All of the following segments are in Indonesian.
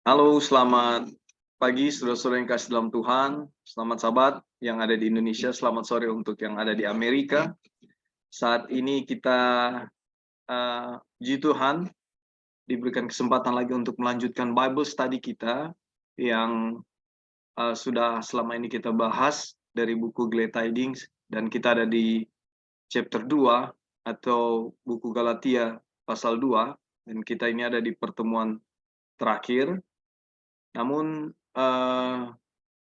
Halo, selamat pagi saudara-saudara yang kasih dalam Tuhan. Selamat sahabat yang ada di Indonesia, selamat sore untuk yang ada di Amerika. Saat ini kita, puji Tuhan, diberikan kesempatan lagi untuk melanjutkan Bible study kita yang sudah selama ini kita bahas dari buku Glad Tidings, dan kita ada di chapter 2 atau buku Galatia pasal 2, dan kita ini ada di pertemuan terakhir. Namun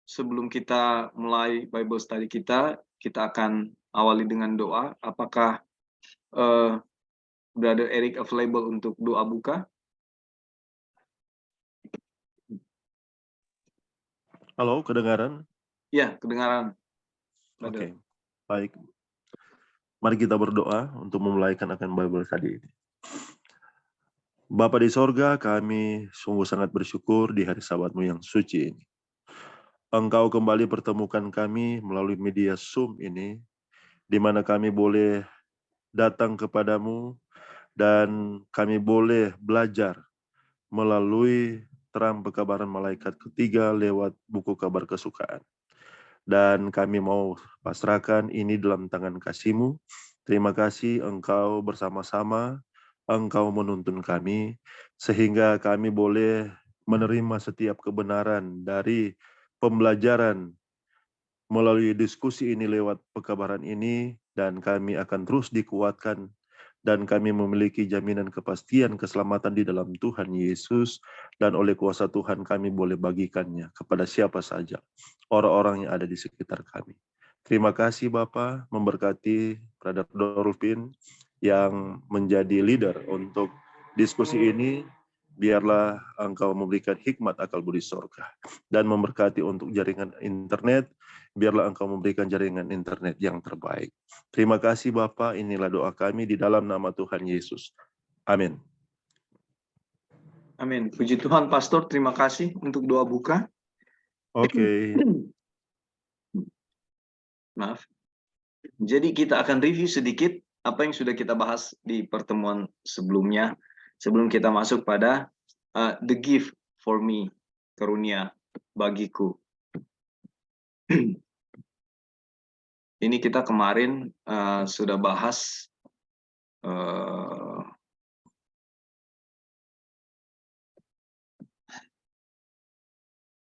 sebelum kita mulai Bible study kita akan awali dengan doa. Apakah Brother Eric available untuk doa buka? Halo, kedengaran? Ya, kedengaran. Oke, baik. Mari kita berdoa untuk memulaikan akan Bible study ini. Bapa di sorga, kami sungguh sangat bersyukur di hari Sabat-Mu yang suci ini. Engkau kembali pertemukan kami melalui media Zoom ini, di mana kami boleh datang kepadamu dan kami boleh belajar melalui terang pekabaran malaikat ketiga lewat buku kabar kesukaan. Dan kami mau pasrahkan ini dalam tangan kasih-Mu. Terima kasih Engkau bersama-sama, Engkau menuntun kami, sehingga kami boleh menerima setiap kebenaran dari pembelajaran melalui diskusi ini lewat pekabaran ini, dan kami akan terus dikuatkan, dan kami memiliki jaminan kepastian keselamatan di dalam Tuhan Yesus, dan oleh kuasa Tuhan kami boleh bagikannya kepada siapa saja, orang-orang yang ada di sekitar kami. Terima kasih Bapa, memberkati Brother Dorvin yang menjadi leader untuk diskusi ini. Biarlah Engkau memberikan hikmat akal budi sorga, dan memberkati untuk jaringan internet. Biarlah Engkau memberikan jaringan internet yang terbaik. Terima kasih Bapa, inilah doa kami di dalam nama Tuhan Yesus. Amin. Amin. Puji Tuhan, Pastor. Terima kasih untuk doa buka. Oke. Maaf. Jadi kita akan review sedikit apa yang sudah kita bahas di pertemuan sebelumnya, sebelum kita masuk pada the gift for me, karunia bagiku. Ini kita kemarin sudah bahas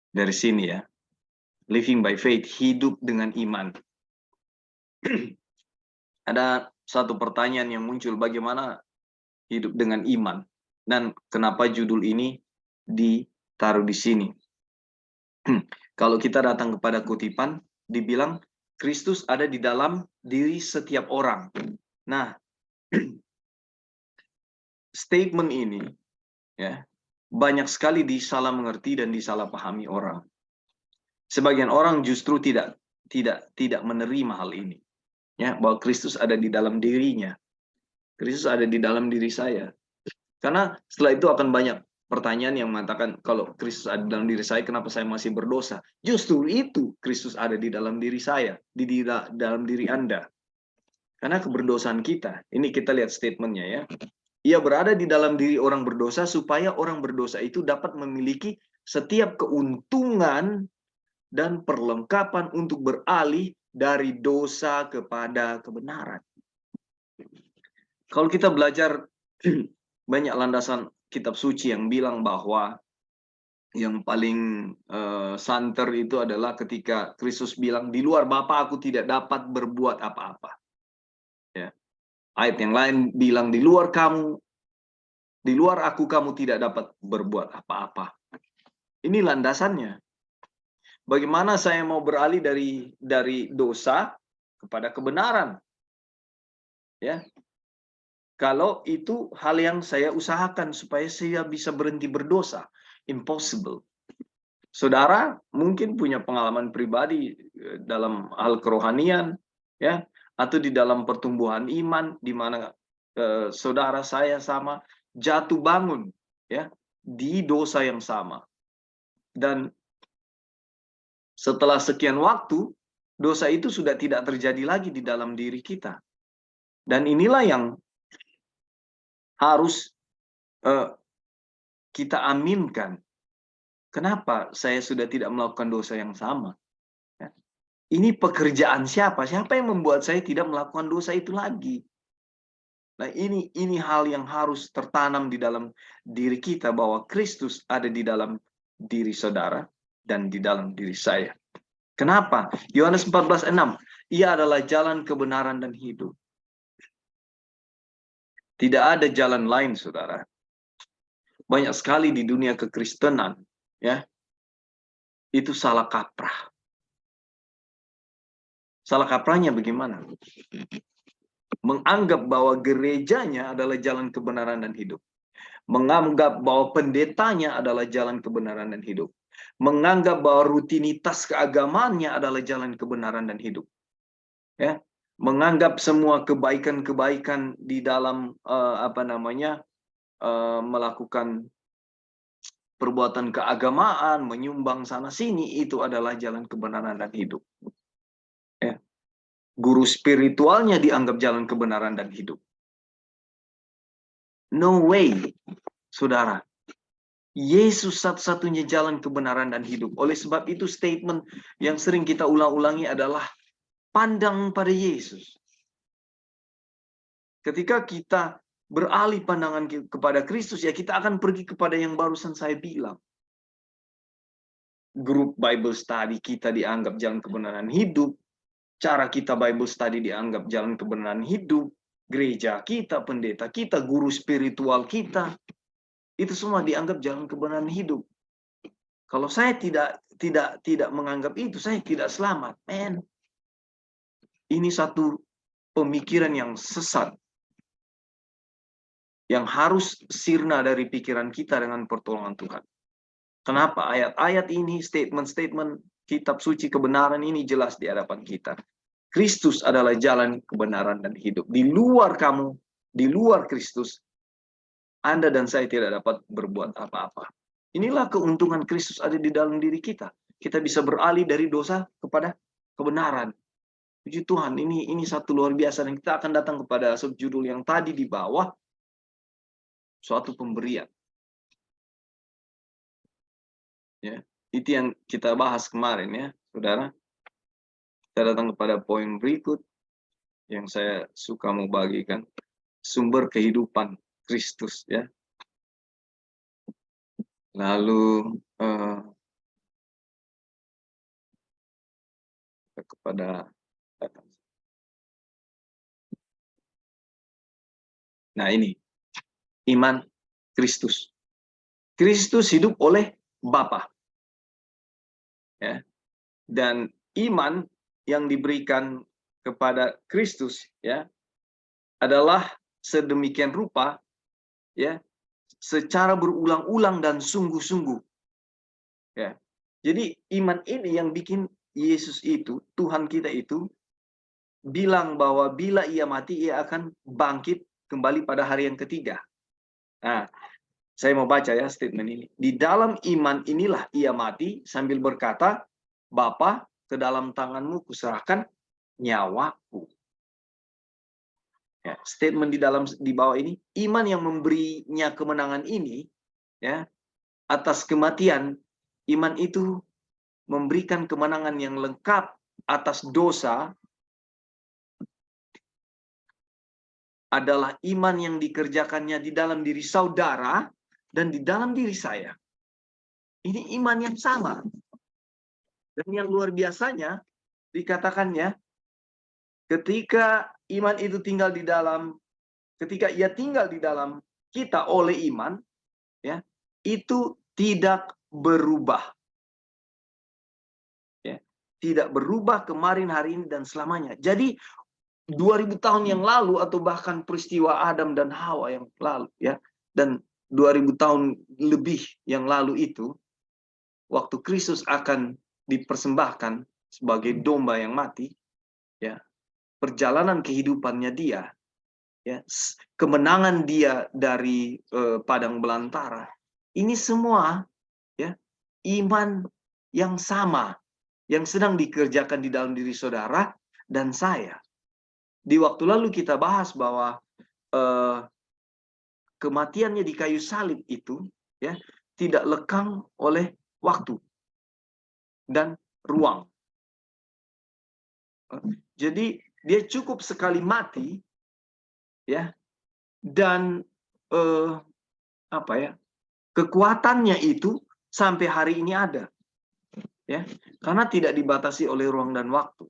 dari sini ya, living by faith, hidup dengan iman. Ada satu pertanyaan yang muncul, bagaimana hidup dengan iman, dan kenapa judul ini ditaruh di sini. Kalau kita datang kepada kutipan, dibilang Kristus ada di dalam diri setiap orang. Nah, statement ini ya banyak sekali disalah mengerti dan disalah pahami orang. Sebagian orang justru tidak menerima hal ini. Ya, bahwa Kristus ada di dalam dirinya. Kristus ada di dalam diri saya. Karena setelah itu akan banyak pertanyaan yang mengatakan, kalau Kristus ada dalam diri saya, kenapa saya masih berdosa? Justru itu Kristus ada di dalam diri saya, di dalam diri Anda. Karena keberdosaan kita, ini kita lihat statementnya ya. Ia berada di dalam diri orang berdosa supaya orang berdosa itu dapat memiliki setiap keuntungan dan perlengkapan untuk beralih dari dosa kepada kebenaran. Kalau kita belajar banyak landasan kitab suci yang bilang bahwa yang paling santer itu adalah ketika Kristus bilang, di luar Bapa aku tidak dapat berbuat apa-apa. Ya. Ayat yang lain bilang, di luar aku kamu tidak dapat berbuat apa-apa. Ini landasannya. Bagaimana saya mau beralih dari dosa kepada kebenaran? Ya. Kalau itu hal yang saya usahakan supaya saya bisa berhenti berdosa. Impossible. Saudara mungkin punya pengalaman pribadi dalam hal kerohanian, ya, atau di dalam pertumbuhan iman, di mana saudara saya sama jatuh bangun, ya, di dosa yang sama. Dan setelah sekian waktu, dosa itu sudah tidak terjadi lagi di dalam diri kita. Dan inilah yang harus kita aminkan. Kenapa saya sudah tidak melakukan dosa yang sama? Ya. Ini pekerjaan siapa? Siapa yang membuat saya tidak melakukan dosa itu lagi? Nah, ini hal yang harus tertanam di dalam diri kita, bahwa Kristus ada di dalam diri saudara dan di dalam diri saya. Kenapa? Yohanes 14:6, Ia adalah jalan kebenaran dan hidup. Tidak ada jalan lain, saudara. Banyak sekali di dunia kekristenan, ya, itu salah kaprah. Salah kaprahnya bagaimana? Menganggap bahwa gerejanya adalah jalan kebenaran dan hidup. Menganggap bahwa pendetanya adalah jalan kebenaran dan hidup. Menganggap bahwa rutinitas keagamaannya adalah jalan kebenaran dan hidup. Ya, menganggap semua kebaikan-kebaikan di dalam melakukan perbuatan keagamaan, menyumbang sana sini, itu adalah jalan kebenaran dan hidup. Ya. Guru spiritualnya dianggap jalan kebenaran dan hidup. No way, saudara. Yesus satu-satunya jalan kebenaran dan hidup. Oleh sebab itu statement yang sering kita ulang-ulangi adalah pandang pada Yesus. Ketika kita beralih pandangan kepada Kristus, ya kita akan pergi kepada yang barusan saya bilang. Grup Bible study kita dianggap jalan kebenaran hidup. Cara kita Bible study dianggap jalan kebenaran hidup. Gereja kita, pendeta kita, guru spiritual kita, itu semua dianggap jalan kebenaran hidup. Kalau saya tidak menganggap itu, saya tidak selamat. Man, ini satu pemikiran yang sesat, yang harus sirna dari pikiran kita dengan pertolongan Tuhan. Kenapa ayat-ayat ini, statement-statement kitab suci kebenaran ini jelas di hadapan kita. Kristus adalah jalan kebenaran dan hidup. Di luar kamu, di luar Kristus, Anda dan saya tidak dapat berbuat apa-apa. Inilah keuntungan Kristus ada di dalam diri kita. Kita bisa beralih dari dosa kepada kebenaran. Puji Tuhan, ini satu luar biasa. Dan kita akan datang kepada subjudul yang tadi di bawah, suatu pemberian. Ya, itu yang kita bahas kemarin, ya, saudara. Kita datang kepada poin berikut yang saya suka mau bagikan, sumber kehidupan Kristus, ya. Lalu kepada ini iman Kristus. Kristus hidup oleh Bapa, ya, dan iman yang diberikan kepada Kristus, ya, adalah sedemikian rupa, ya, secara berulang-ulang dan sungguh-sungguh, ya. Jadi iman ini yang bikin Yesus itu, Tuhan kita itu, bilang bahwa bila ia mati, ia akan bangkit kembali pada hari yang ketiga. Nah, saya mau baca, ya, statement ini. Di dalam iman inilah ia mati sambil berkata, Bapa, ke dalam tanganmu kuserahkan nyawaku. Ya, statement di bawah ini, iman yang memberinya kemenangan ini, ya, atas kematian, iman itu memberikan kemenangan yang lengkap atas dosa, adalah iman yang dikerjakannya di dalam diri saudara dan di dalam diri saya. Ini iman yang sama. Dan yang luar biasanya dikatakannya, ketika iman itu tinggal di dalam, ketika ia tinggal di dalam kita oleh iman, ya, itu tidak berubah. Ya, tidak berubah kemarin, hari ini, dan selamanya. Jadi 2000 tahun yang lalu, atau bahkan peristiwa Adam dan Hawa yang lalu, ya, dan 2000 tahun lebih yang lalu itu, waktu Kristus akan dipersembahkan sebagai domba yang mati, ya, perjalanan kehidupannya dia, ya, kemenangan dia dari padang belantara, ini semua, ya, iman yang sama yang sedang dikerjakan di dalam diri saudara dan saya. Di waktu lalu kita bahas bahwa kematiannya di kayu salib itu, ya, tidak lekang oleh waktu dan ruang. Jadi dia cukup sekali mati, ya, dan apa ya, kekuatannya itu sampai hari ini ada, ya, karena tidak dibatasi oleh ruang dan waktu.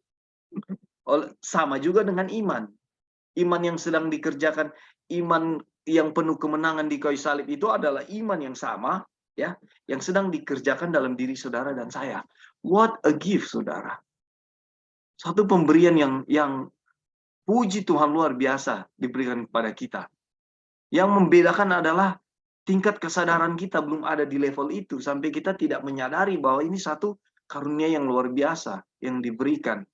Sama juga dengan iman. Iman yang sedang dikerjakan, iman yang penuh kemenangan di kayu salib itu adalah iman yang sama, ya, yang sedang dikerjakan dalam diri saudara dan saya. What a gift, saudara. Satu pemberian yang puji Tuhan luar biasa diberikan kepada kita. Yang membedakan adalah tingkat kesadaran kita belum ada di level itu, sampai kita tidak menyadari bahwa ini satu karunia yang luar biasa yang diberikan.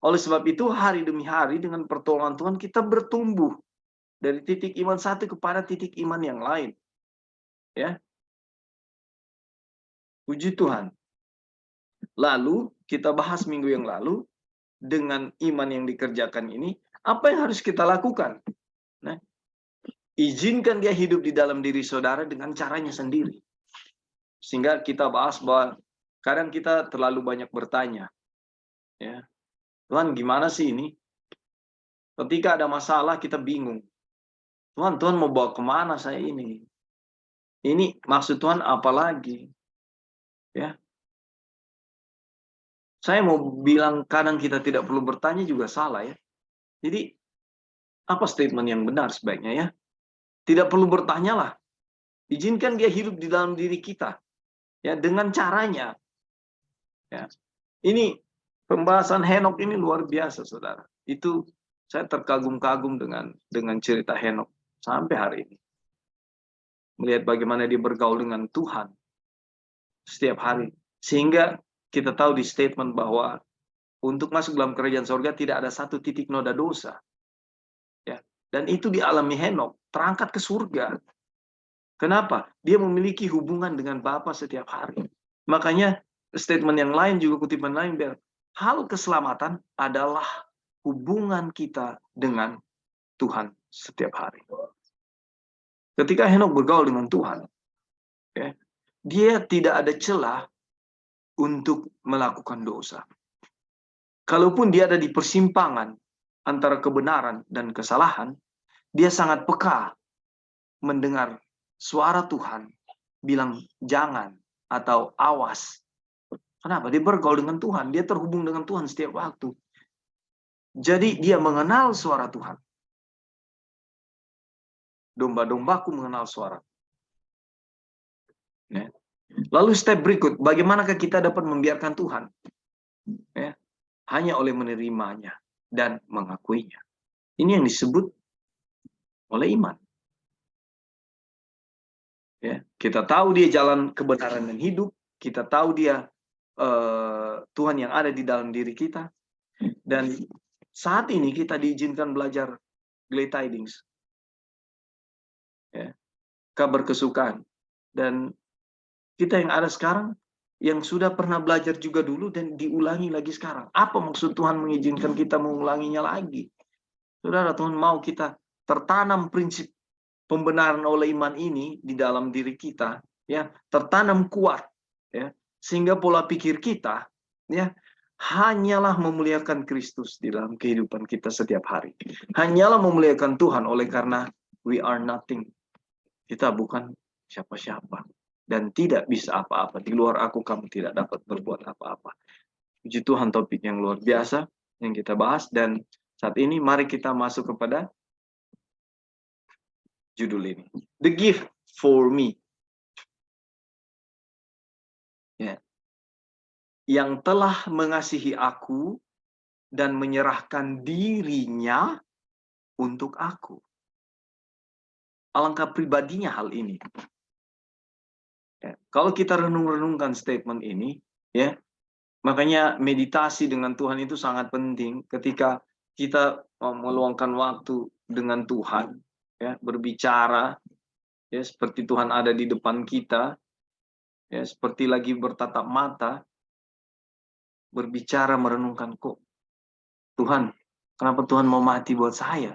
Oleh sebab itu, hari demi hari dengan pertolongan Tuhan kita bertumbuh dari titik iman satu kepada titik iman yang lain. Ya. Puji Tuhan. Lalu kita bahas minggu yang lalu, dengan iman yang dikerjakan ini, apa yang harus kita lakukan? Nah, izinkan dia hidup di dalam diri saudara dengan caranya sendiri. Sehingga kita bahas bahwa kadang kita terlalu banyak bertanya, ya, Tuhan gimana sih ini? Ketika ada masalah kita bingung. Tuhan mau bawa kemana saya ini? Ini maksud Tuhan apa lagi? Ya, saya mau bilang kadang kita tidak perlu bertanya juga salah, ya. Jadi apa statement yang benar sebaiknya, ya? Tidak perlu bertanyalah. Izinkan dia hidup di dalam diri kita, ya, dengan caranya. Ya. Ini pembahasan Henok ini luar biasa, saudara. Itu saya terkagum-kagum dengan cerita Henok sampai hari ini. Melihat bagaimana dia bergaul dengan Tuhan setiap hari. Sehingga kita tahu di statement bahwa untuk masuk dalam kerajaan surga tidak ada satu titik noda dosa. Ya. Dan itu dialami Henok, terangkat ke surga. Kenapa? Dia memiliki hubungan dengan Bapa setiap hari. Makanya statement yang lain juga, kutipan lain, biar hal keselamatan adalah hubungan kita dengan Tuhan setiap hari. Ketika Henok bergaul dengan Tuhan, ya, dia tidak ada celah untuk melakukan dosa. Kalaupun dia ada di persimpangan antara kebenaran dan kesalahan, dia sangat peka mendengar suara Tuhan bilang jangan atau awas. Kenapa? Dia bergaul dengan Tuhan, dia terhubung dengan Tuhan setiap waktu. Jadi dia mengenal suara Tuhan. Domba-dombaku mengenal suara. Ya. Lalu step berikut, bagaimanakah kita dapat membiarkan Tuhan? Ya. Hanya oleh menerimanya dan mengakuinya. Ini yang disebut oleh iman. Ya. Kita tahu dia jalan kebenaran dan hidup. Kita tahu dia Tuhan yang ada di dalam diri kita. Dan saat ini kita diizinkan belajar glad tidings. Ya. Kabar kesukaan. Dan kita yang ada sekarang, yang sudah pernah belajar juga dulu dan diulangi lagi sekarang. Apa maksud Tuhan mengizinkan kita mengulanginya lagi? Saudara, Tuhan mau kita tertanam prinsip pembenaran oleh iman ini di dalam diri kita, ya, tertanam kuat, ya, sehingga pola pikir kita, ya, hanyalah memuliakan Kristus di dalam kehidupan kita setiap hari. Hanyalah memuliakan Tuhan oleh karena we are nothing. Kita bukan siapa-siapa. Dan tidak bisa apa-apa. Di luar aku kamu tidak dapat berbuat apa-apa. Puji Tuhan, topik yang luar biasa yang kita bahas. Dan saat ini mari kita masuk kepada judul ini. The gift for me. Ya. Yang telah mengasihi aku dan menyerahkan dirinya untuk aku. Alangkah pribadinya hal ini. Ya. Kalau kita renung-renungkan statement ini, ya, makanya meditasi dengan Tuhan itu sangat penting. Ketika kita meluangkan waktu dengan Tuhan, ya, berbicara, ya, seperti Tuhan ada di depan kita, ya, seperti lagi bertatap mata, berbicara, merenungkan, kok Tuhan, kenapa Tuhan mau mati buat saya?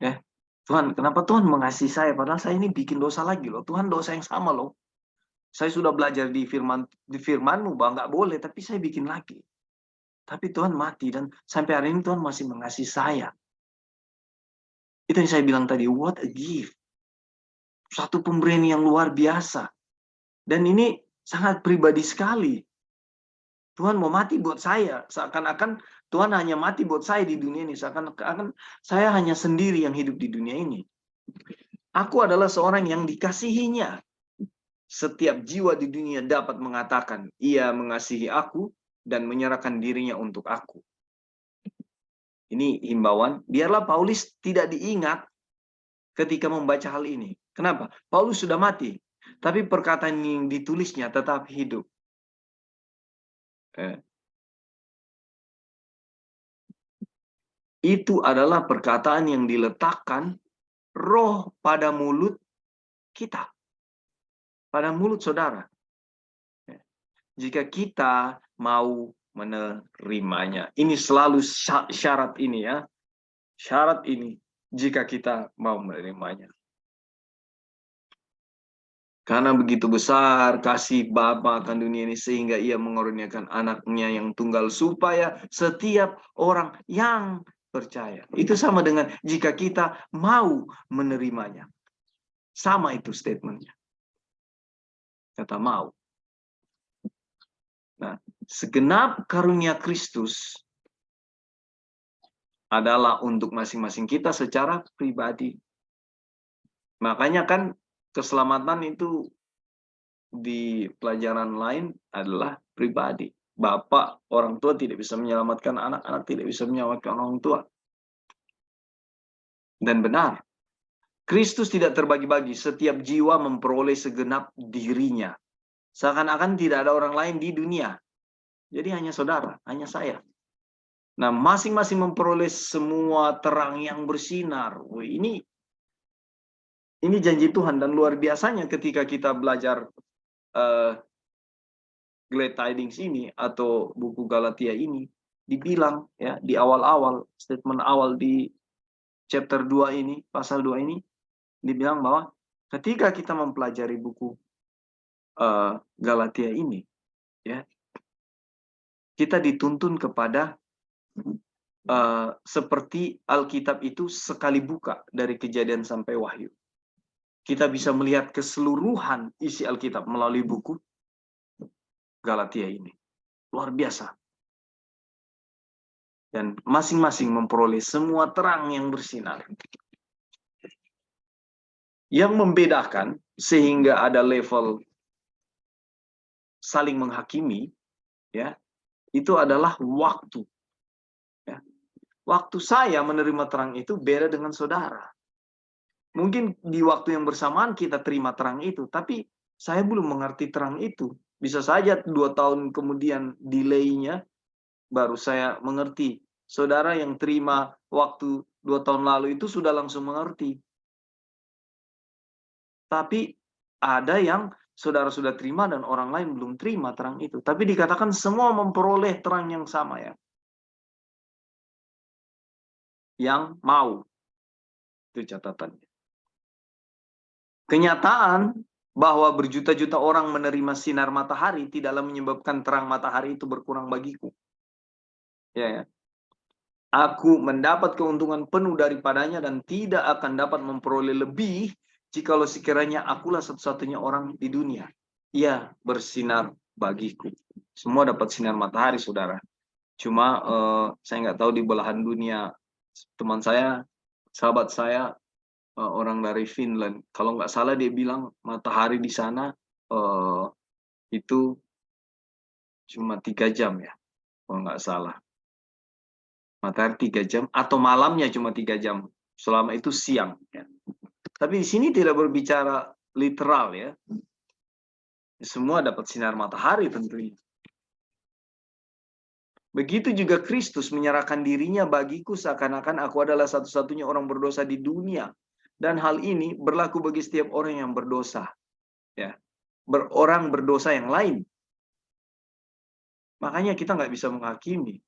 Ya, Tuhan, kenapa Tuhan mengasihi saya? Padahal saya ini bikin dosa lagi loh. Tuhan, dosa yang sama loh. Saya sudah belajar di firman-Mu bahwa nggak boleh, tapi saya bikin lagi. Tapi Tuhan mati, dan sampai hari ini Tuhan masih mengasihi saya. Itu yang saya bilang tadi, what a gift. Satu pemberian yang luar biasa. Dan ini sangat pribadi sekali. Tuhan mau mati buat saya. Seakan-akan Tuhan hanya mati buat saya di dunia ini. Seakan-akan saya hanya sendiri yang hidup di dunia ini. Aku adalah seorang yang dikasihinya. Setiap jiwa di dunia dapat mengatakan, ia mengasihi aku dan menyerahkan dirinya untuk aku. Ini himbauan, biarlah Paulus tidak diingat ketika membaca hal ini. Kenapa? Paulus sudah mati, tapi perkataan yang ditulisnya tetap hidup. Itu adalah perkataan yang diletakkan roh pada mulut kita. Pada mulut saudara. Jika kita mau menerimanya. Ini selalu syarat ini ya. Syarat ini jika kita mau menerimanya. Karena begitu besar kasih Bapa akan dunia ini sehingga ia mengurniakan anaknya yang tunggal supaya setiap orang yang percaya. Itu sama dengan jika kita mau menerimanya. Sama itu statementnya. Kata mau. Nah, segenap karunia Kristus adalah untuk masing-masing kita secara pribadi. Makanya kan keselamatan itu di pelajaran lain adalah pribadi. Bapak, orang tua tidak bisa menyelamatkan anak, anak tidak bisa menyelamatkan orang tua. Dan benar, Kristus tidak terbagi-bagi, setiap jiwa memperoleh segenap dirinya. Seakan-akan tidak ada orang lain di dunia. Jadi hanya saudara, hanya saya. Nah, masing-masing memperoleh semua terang yang bersinar. Ini janji Tuhan, dan luar biasanya ketika kita belajar Glad Tidings ini atau buku Galatia ini, dibilang ya di awal-awal, statement awal di chapter 2 ini, pasal 2 ini, dibilang bahwa ketika kita mempelajari buku Galatia ini, ya, kita dituntun kepada seperti Alkitab itu sekali buka dari Kejadian sampai Wahyu. Kita bisa melihat keseluruhan isi Alkitab melalui buku Galatia ini. Luar biasa. Dan masing-masing memperoleh semua terang yang bersinar. Yang membedakan sehingga ada level saling menghakimi, ya, itu adalah waktu. Ya. Waktu saya menerima terang itu beda dengan saudara. Mungkin di waktu yang bersamaan kita terima terang itu, tapi saya belum mengerti terang itu. Bisa saja 2 tahun kemudian delay-nya baru saya mengerti. Saudara yang terima waktu 2 tahun lalu itu sudah langsung mengerti. Tapi ada yang saudara sudah terima dan orang lain belum terima terang itu. Tapi dikatakan semua memperoleh terang yang sama ya. Yang mau. Itu catatannya. Kenyataan bahwa berjuta-juta orang menerima sinar matahari tidaklah menyebabkan terang matahari itu berkurang bagiku. Ya. Aku mendapat keuntungan penuh daripadanya dan tidak akan dapat memperoleh lebih jikalau sekiranya akulah satu-satunya orang di dunia. Ia bersinar bagiku. Semua dapat sinar matahari, saudara. Cuma saya nggak tahu di belahan dunia. Teman saya, sahabat saya, orang dari Finland. Kalau nggak salah dia bilang matahari di sana itu cuma 3 jam ya, kalau nggak salah. Matahari 3 jam atau malamnya cuma 3 jam. Selama itu siang. Ya. Tapi di sini tidak berbicara literal ya. Semua dapat sinar matahari tentunya. Begitu juga Kristus menyerahkan dirinya bagiku seakan-akan aku adalah satu-satunya orang berdosa di dunia. Dan hal ini berlaku bagi setiap orang yang berdosa. Ya. Orang berdosa yang lain. Makanya kita nggak bisa menghakimi.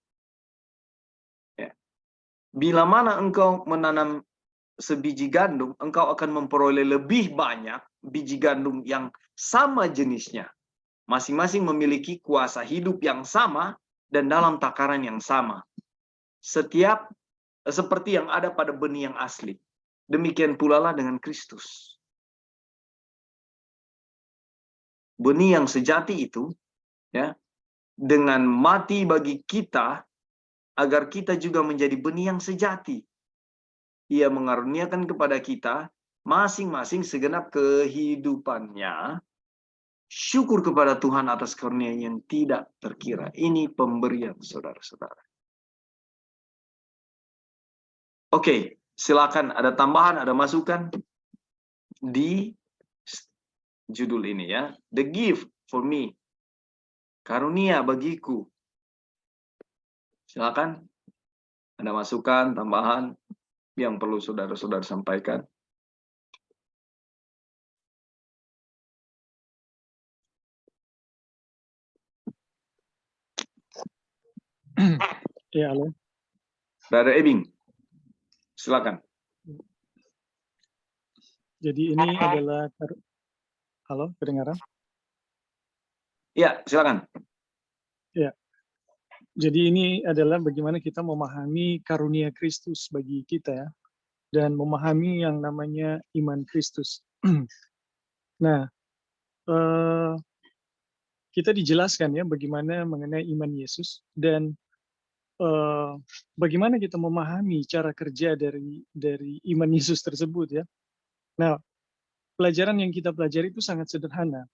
Ya. Bila mana engkau menanam sebiji gandum, engkau akan memperoleh lebih banyak biji gandum yang sama jenisnya. Masing-masing memiliki kuasa hidup yang sama dan dalam takaran yang sama. Seperti yang ada pada benih yang asli. Demikian pula lah dengan Kristus. Benih yang sejati itu, ya, dengan mati bagi kita, agar kita juga menjadi benih yang sejati. Ia mengaruniakan kepada kita masing-masing segenap kehidupannya. Syukur kepada Tuhan atas karunia yang tidak terkira. Ini pemberian saudara-saudara. Oke, silakan ada tambahan, ada masukan di judul ini ya. The gift for me. Karunia bagiku. Silakan. Ada masukan, tambahan yang perlu saudara-saudara sampaikan. Ya, halo. Brother Ebing, silakan. Jadi ini adalah, halo, kedengaran? Ya, silakan. Ya. Jadi ini adalah bagaimana kita memahami karunia Kristus bagi kita ya, dan memahami yang namanya iman Kristus. Nah, kita dijelaskan ya bagaimana mengenai iman Yesus dan bagaimana kita memahami cara kerja dari iman Yesus tersebut ya. Nah, pelajaran yang kita pelajari itu sangat sederhana.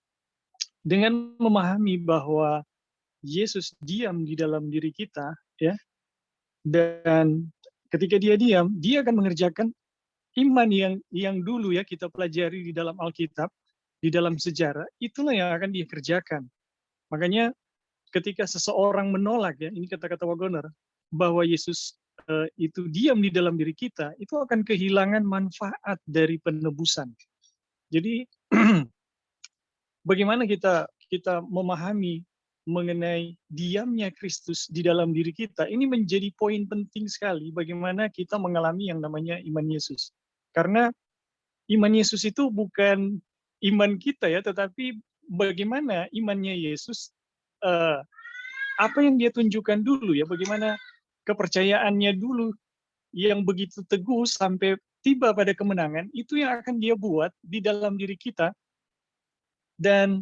Dengan memahami bahwa Yesus diam di dalam diri kita ya, dan ketika dia diam, dia akan mengerjakan iman yang dulu ya kita pelajari di dalam Alkitab, di dalam sejarah, itulah yang akan dia kerjakan. Makanya ketika seseorang menolak ya, ini kata-kata Wagoner, bahwa Yesus itu diam di dalam diri kita, itu akan kehilangan manfaat dari penebusan. Jadi bagaimana kita memahami mengenai diamnya Kristus di dalam diri kita, ini menjadi poin penting sekali bagaimana kita mengalami yang namanya iman Yesus. Karena iman Yesus itu bukan iman kita ya, tetapi bagaimana imannya Yesus, apa yang dia tunjukkan dulu ya, bagaimana kepercayaannya dulu yang begitu teguh sampai tiba pada kemenangan, itu yang akan dia buat di dalam diri kita. Dan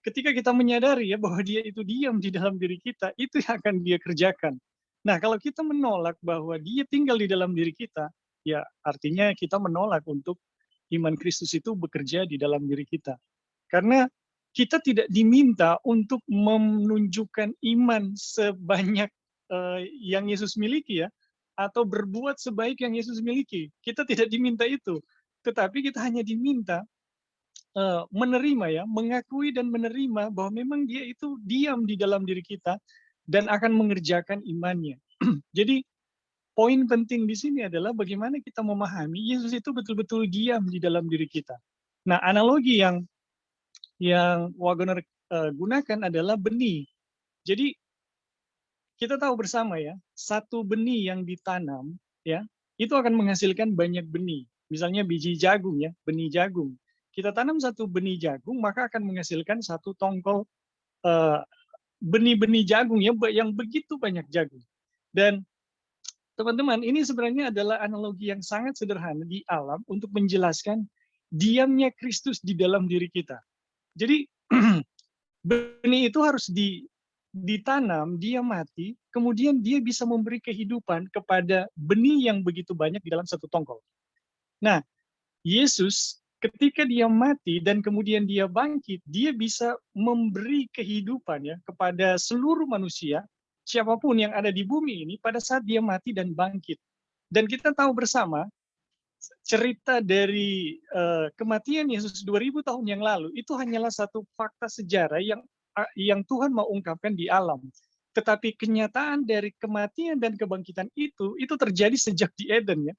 ketika kita menyadari ya bahwa dia itu diam di dalam diri kita, itu yang akan dia kerjakan. Nah, kalau kita menolak bahwa dia tinggal di dalam diri kita, ya artinya kita menolak untuk iman Kristus itu bekerja di dalam diri kita. Karena kita tidak diminta untuk menunjukkan iman sebanyak yang Yesus miliki ya, atau berbuat sebaik yang Yesus miliki. Kita tidak diminta itu. Tetapi kita hanya diminta menerima ya, mengakui dan menerima bahwa memang dia itu diam di dalam diri kita dan akan mengerjakan imannya. Jadi poin penting di sini adalah bagaimana kita memahami Yesus itu betul-betul diam di dalam diri kita. Nah, analogi yang Wagoner gunakan adalah benih. Jadi kita tahu bersama ya, satu benih yang ditanam ya, itu akan menghasilkan banyak benih. Misalnya biji jagung ya, benih jagung. Kita tanam satu benih jagung, maka akan menghasilkan satu tongkol benih-benih jagung ya, yang begitu banyak jagung. Dan teman-teman, ini sebenarnya adalah analogi yang sangat sederhana di alam untuk menjelaskan diamnya Kristus di dalam diri kita. Jadi benih itu harus ditanam, dia mati, kemudian dia bisa memberi kehidupan kepada benih yang begitu banyak di dalam satu tongkol. Nah, Yesus ketika dia mati dan kemudian dia bangkit, dia bisa memberi kehidupan ya kepada seluruh manusia, siapapun yang ada di bumi ini pada saat dia mati dan bangkit. Dan kita tahu bersama cerita dari kematian Yesus 2000 tahun yang lalu itu hanyalah satu fakta sejarah yang Tuhan mau ungkapkan di alam. Tetapi kenyataan dari kematian dan kebangkitan itu terjadi sejak di Eden ya.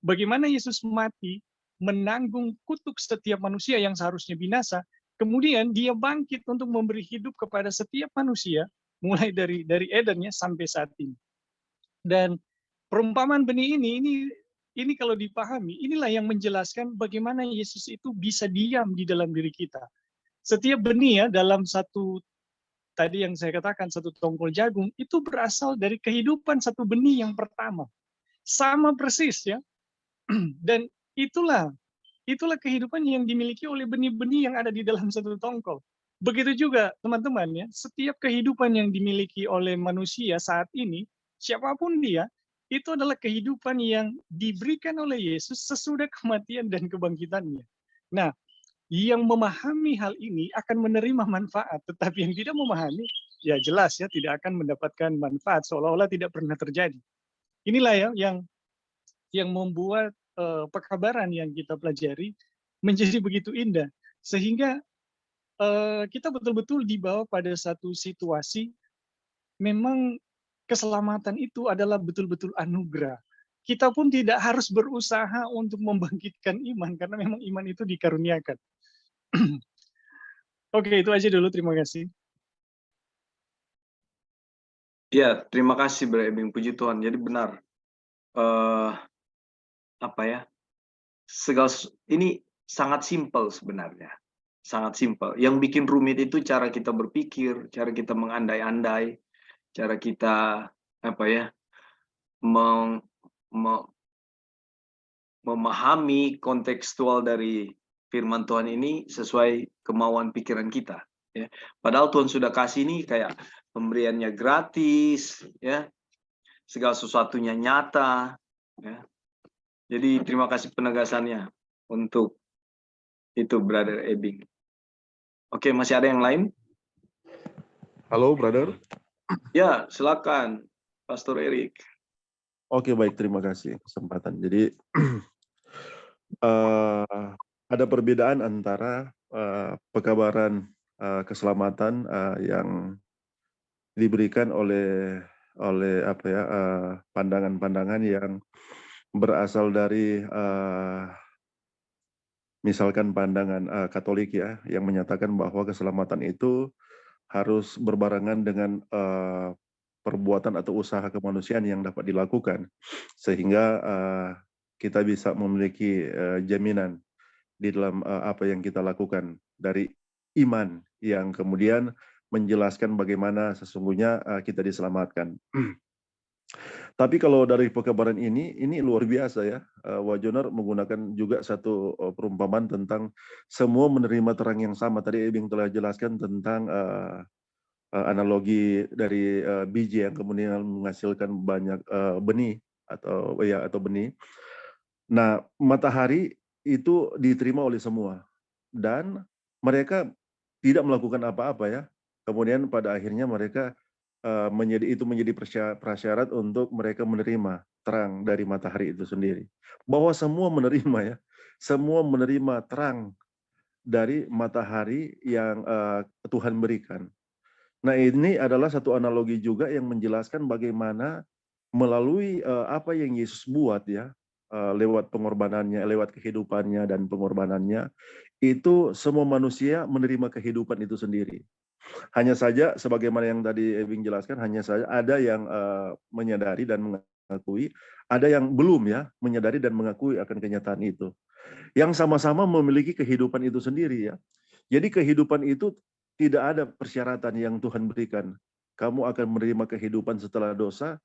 Bagaimana Yesus mati, menanggung kutuk setiap manusia yang seharusnya binasa, kemudian dia bangkit untuk memberi hidup kepada setiap manusia, mulai dari Eden ya sampai saat ini. Dan perumpamaan benih ini ini kalau dipahami, inilah yang menjelaskan bagaimana Yesus itu bisa diam di dalam diri kita. Setiap benih ya dalam satu, tadi yang saya katakan satu tongkol jagung, itu berasal dari kehidupan satu benih yang pertama. Sama persis ya. Dan itulah kehidupan yang dimiliki oleh benih-benih yang ada di dalam satu tongkol. Begitu juga teman-teman ya, setiap kehidupan yang dimiliki oleh manusia saat ini, siapapun dia, itu adalah kehidupan yang diberikan oleh Yesus sesudah kematian dan kebangkitannya. Nah, yang memahami hal ini akan menerima manfaat, tetapi yang tidak memahami, ya jelas ya tidak akan mendapatkan manfaat, seolah-olah tidak pernah terjadi. Inilah ya yang membuat pekabaran yang kita pelajari menjadi begitu indah, sehingga kita betul-betul dibawa pada satu situasi, memang keselamatan itu adalah betul-betul anugerah. Kita pun tidak harus berusaha untuk membangkitkan iman, karena memang iman itu dikaruniakan. Oke, itu aja dulu, terima kasih. Ya, terima kasih Bro Ebing, puji Tuhan. Jadi benar, apa ya, ini sangat simpel sebenarnya, sangat simpel. Yang bikin rumit itu cara kita berpikir, cara kita mengandai-andai, cara kita apa ya, memahami kontekstual dari firman Tuhan ini sesuai kemauan pikiran kita. Ya. Padahal Tuhan sudah kasih ini kayak pemberiannya gratis, ya, segala sesuatunya nyata. Ya. Jadi terima kasih penegasannya untuk itu, Brother Ebing. Oke, masih ada yang lain? Halo, brother. Ya, silakan, Pastor Erik. Oke, baik, terima kasih kesempatan. Jadi ada perbedaan antara pekabaran keselamatan yang diberikan oleh apa ya, pandangan-pandangan yang berasal dari misalkan pandangan Katolik ya, yang menyatakan bahwa keselamatan itu harus berbarengan dengan perbuatan atau usaha kemanusiaan yang dapat dilakukan, sehingga kita bisa memiliki jaminan di dalam apa yang kita lakukan dari iman yang kemudian menjelaskan bagaimana sesungguhnya kita diselamatkan. Tapi kalau dari pekabaran ini luar biasa ya. Wajonar menggunakan juga satu perumpamaan tentang semua menerima terang yang sama. Tadi Ebing telah jelaskan tentang analogi dari biji yang kemudian menghasilkan banyak benih atau benih. Nah, matahari itu diterima oleh semua dan mereka tidak melakukan apa-apa ya. Kemudian pada akhirnya mereka menjadi prasyarat untuk mereka menerima terang dari matahari itu sendiri. Bahwa semua menerima ya, semua menerima terang dari matahari yang Tuhan berikan. Nah, ini adalah satu analogi juga yang menjelaskan bagaimana melalui apa yang Yesus buat ya, lewat pengorbanannya, lewat kehidupannya dan pengorbanannya, itu semua manusia menerima kehidupan itu sendiri. Hanya saja sebagaimana yang tadi Ebing jelaskan, hanya saja ada yang menyadari dan mengakui, ada yang belum ya menyadari dan mengakui akan kenyataan itu. Yang sama-sama memiliki kehidupan itu sendiri ya. Jadi kehidupan itu tidak ada persyaratan yang Tuhan berikan. Kamu akan menerima kehidupan setelah dosa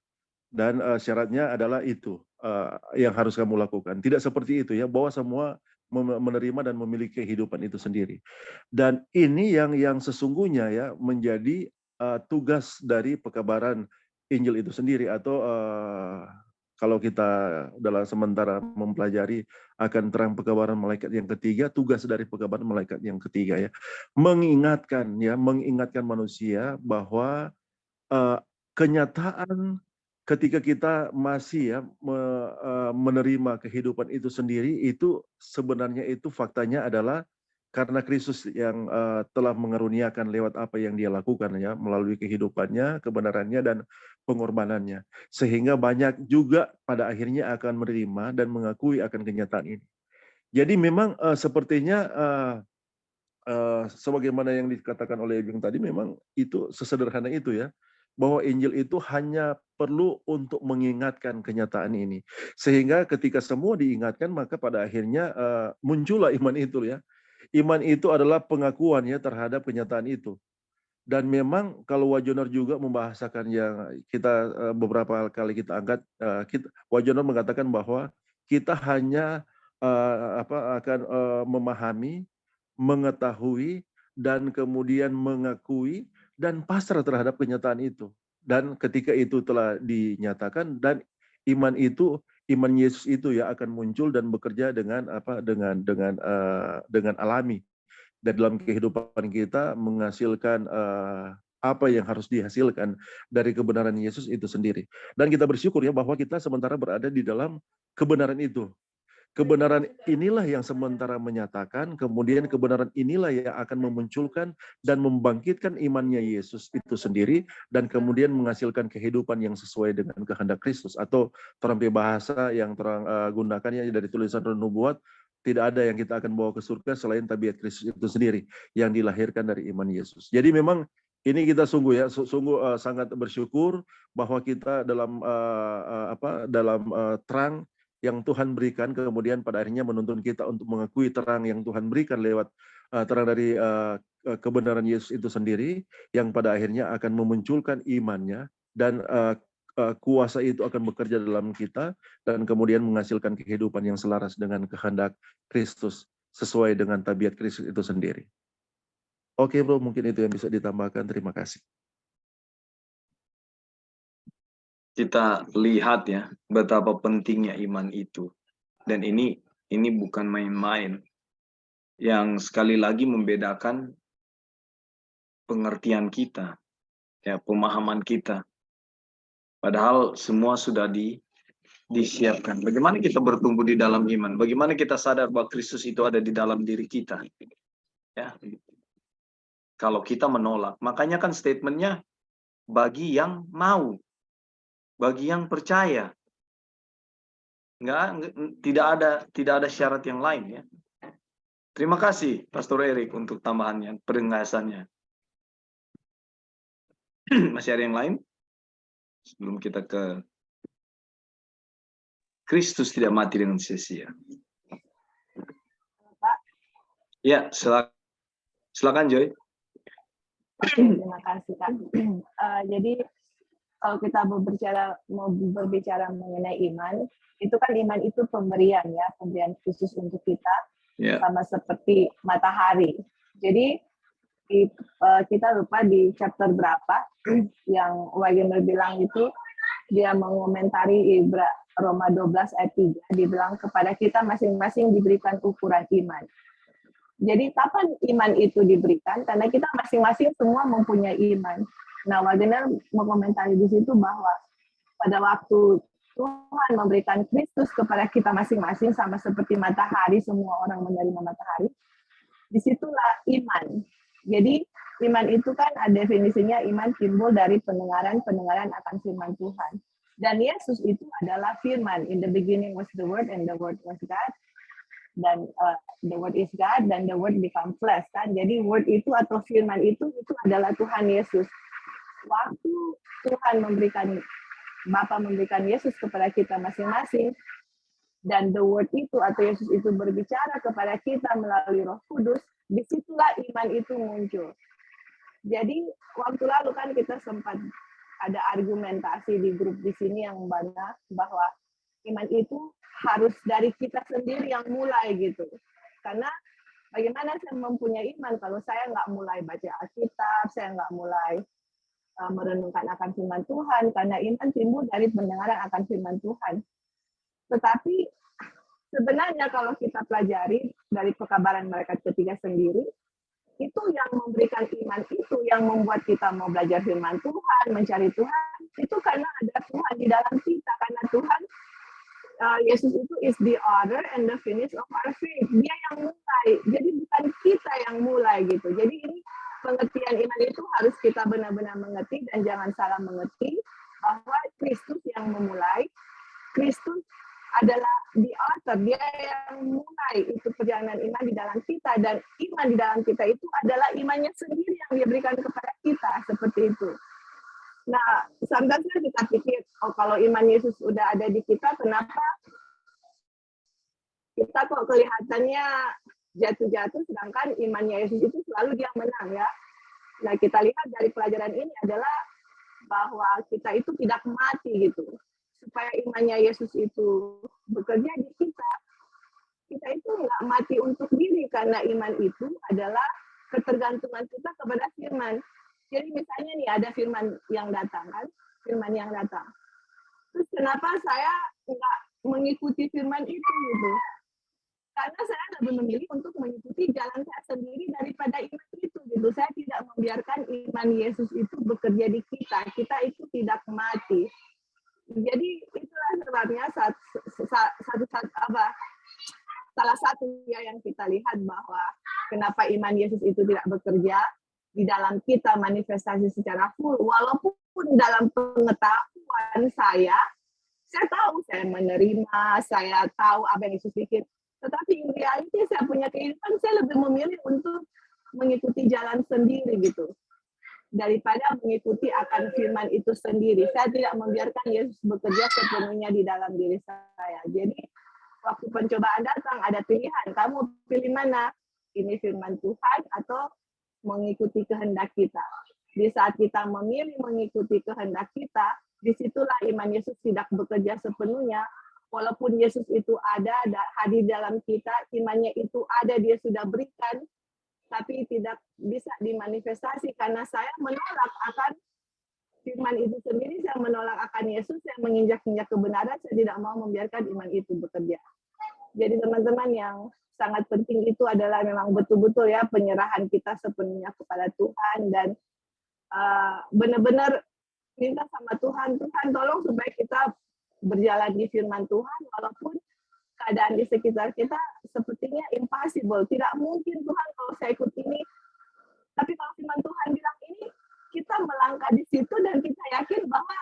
dan syaratnya adalah itu yang harus kamu lakukan. Tidak seperti itu ya, bahwa semua menerima dan memiliki kehidupan itu sendiri. Dan ini yang sesungguhnya ya menjadi tugas dari pekabaran Injil itu sendiri, atau kalau kita dalam sementara mempelajari akan terang pekabaran malaikat yang ketiga, tugas dari pekabaran malaikat yang ketiga ya, mengingatkan manusia bahwa kenyataan ketika kita masih ya menerima kehidupan itu sendiri, itu sebenarnya itu faktanya adalah karena Kristus yang telah mengaruniakan lewat apa yang dia lakukan ya, melalui kehidupannya, kebenarannya dan pengorbanannya, sehingga banyak juga pada akhirnya akan menerima dan mengakui akan kenyataan ini. Jadi memang sepertinya sebagaimana yang dikatakan oleh Ebing tadi, memang itu sesederhana itu ya. bahwa Injil itu hanya perlu untuk mengingatkan kenyataan ini. Sehingga ketika semua diingatkan, maka pada akhirnya muncullah iman itu ya. Iman itu adalah pengakuan ya terhadap kenyataan itu. Dan memang kalau Wajoner juga membahasakan yang kita beberapa kali kita angkat, Wajoner mengatakan bahwa kita hanya akan memahami, mengetahui, dan kemudian mengakui dan pasrah terhadap kenyataan itu. Dan ketika itu telah dinyatakan dan iman Yesus itu ya akan muncul dan bekerja dengan dengan alami. Dan dalam kehidupan kita menghasilkan apa yang harus dihasilkan dari kebenaran Yesus itu sendiri. Dan kita bersyukur ya bahwa kita sementara berada di dalam kebenaran itu. Kebenaran inilah yang sementara menyatakan, kemudian kebenaran inilah yang akan memunculkan dan membangkitkan imannya Yesus itu sendiri, dan kemudian menghasilkan kehidupan yang sesuai dengan kehendak Kristus. Atau terambil bahasa yang terang gunakannya dari tulisan nubuat, tidak ada yang kita akan bawa ke surga selain tabiat Kristus itu sendiri yang dilahirkan dari iman Yesus. Jadi memang ini kita sungguh sangat bersyukur bahwa kita dalam terang yang Tuhan berikan, kemudian pada akhirnya menuntun kita untuk mengakui terang yang Tuhan berikan lewat terang dari kebenaran Yesus itu sendiri, yang pada akhirnya akan memunculkan imannya, dan kuasa itu akan bekerja dalam kita, dan kemudian menghasilkan kehidupan yang selaras dengan kehendak Kristus, sesuai dengan tabiat Kristus itu sendiri. Oke bro, mungkin itu yang bisa ditambahkan. Terima kasih. Kita lihat ya betapa pentingnya iman itu, dan ini bukan main-main, yang sekali lagi membedakan pengertian kita ya, pemahaman kita, padahal semua sudah disiapkan. Bagaimana kita bertumbuh di dalam iman, bagaimana kita sadar bahwa Kristus itu ada di dalam diri kita ya. Kalau kita menolak, makanya kan statementnya bagi yang mau, bagi yang percaya. Tidak ada syarat yang lain ya. Terima kasih Pastor Erik untuk tambahannya, penegasannya. Masih ada yang lain? Sebelum kita ke Kristus tidak mati dengan sia-sia. Ya, silakan Joy. Terima kasih Kak. Jadi kalau kita mau berbicara mengenai iman, itu kan iman itu pemberian ya, pemberian khusus untuk kita, sama seperti matahari. Jadi kita lupa di chapter berapa yang Wagner bilang itu, dia mengomentari Roma 12 ayat 3, dibilang kepada kita masing-masing diberikan ukuran iman. Jadi kapan iman itu diberikan? Karena kita masing-masing semua mempunyai iman. Nah, Wagner mengomentari di situ bahwa pada waktu Tuhan memberikan Kristus kepada kita masing-masing, sama seperti matahari, semua orang menerima matahari, disitulah iman. Jadi iman itu kan definisinya, iman timbul dari pendengaran akan firman Tuhan. Dan Yesus itu adalah firman. In the beginning was the Word, and the Word was God. Dan the Word is God, dan the Word become flesh kan. Jadi Word itu atau firman itu adalah Tuhan Yesus. Waktu Tuhan Bapa memberikan Yesus kepada kita masing-masing, dan the Word itu atau Yesus itu berbicara kepada kita melalui Roh Kudus, disitulah iman itu muncul. Jadi waktu lalu kan kita sempat ada argumentasi di grup di sini yang banyak bahwa iman itu harus dari kita sendiri yang mulai gitu. Karena bagaimana saya mempunyai iman kalau saya nggak mulai baca Alkitab, saya nggak mulai merenungkan akan firman Tuhan, karena iman timbul dari pendengaran akan firman Tuhan. Tetapi sebenarnya kalau kita pelajari dari pekabaran Malaikat ketiga sendiri, itu yang memberikan iman itu, yang membuat kita mau belajar firman Tuhan, mencari Tuhan, itu karena ada Tuhan di dalam kita, karena Tuhan Yesus itu is the author and the finish of our faith. Dia yang mulai, jadi bukan kita yang mulai gitu. Jadi ini pengertian iman itu harus kita benar-benar mengerti, dan jangan salah mengerti bahwa Kristus yang memulai, Kristus adalah the author, dia yang mulai itu perjalanan iman di dalam kita, dan iman di dalam kita itu adalah imannya sendiri yang dia berikan kepada kita, seperti itu. Nah, sometimes kan kita pikir, oh kalau iman Yesus udah ada di kita, kenapa kita kok kelihatannya jatuh-jatuh, sedangkan imannya Yesus itu selalu dia menang ya. Nah, kita lihat dari pelajaran ini adalah bahwa kita itu tidak mati gitu. Supaya imannya Yesus itu bekerja di kita, kita itu nggak mati untuk diri, karena iman itu adalah ketergantungan kita kepada firman. Jadi misalnya nih ada firman yang datang kan, firman yang datang. Terus kenapa saya nggak mengikuti firman itu gitu? Karena saya lebih memilih untuk mengikuti jalan saya sendiri daripada iman itu gitu. Saya tidak membiarkan iman Yesus itu bekerja di kita. Kita itu tidak mati. Jadi itulah sebabnya salah satu yang kita lihat bahwa kenapa iman Yesus itu tidak bekerja di dalam kita manifestasi secara full, walaupun dalam pengetahuan saya tahu, saya menerima, saya tahu apa yang Yesus bikin, tetapi in reality saya punya kehidupan, saya lebih memilih untuk mengikuti jalan sendiri gitu, daripada mengikuti akan firman itu sendiri. Saya tidak membiarkan Yesus bekerja sepenuhnya di dalam diri saya. Jadi waktu pencobaan datang ada pilihan, kamu pilih mana? Ini firman Tuhan atau mengikuti kehendak kita. Di saat kita memilih mengikuti kehendak kita, disitulah iman Yesus tidak bekerja sepenuhnya. Walaupun Yesus itu ada hadir dalam kita, imannya itu ada, dia sudah berikan, tapi tidak bisa dimanifestasi karena saya menolak akan firman itu sendiri, saya menolak akan Yesus, saya menginjak-injak kebenaran, saya tidak mau membiarkan iman itu bekerja. Jadi teman-teman, yang sangat penting itu adalah memang betul-betul ya penyerahan kita sepenuhnya kepada Tuhan, dan benar-benar minta sama Tuhan, Tuhan tolong supaya kita berjalan di firman Tuhan, walaupun keadaan di sekitar kita sepertinya impossible, tidak mungkin Tuhan kalau saya ikut ini, tapi kalau firman Tuhan bilang ini, kita melangkah di situ dan kita yakin bahwa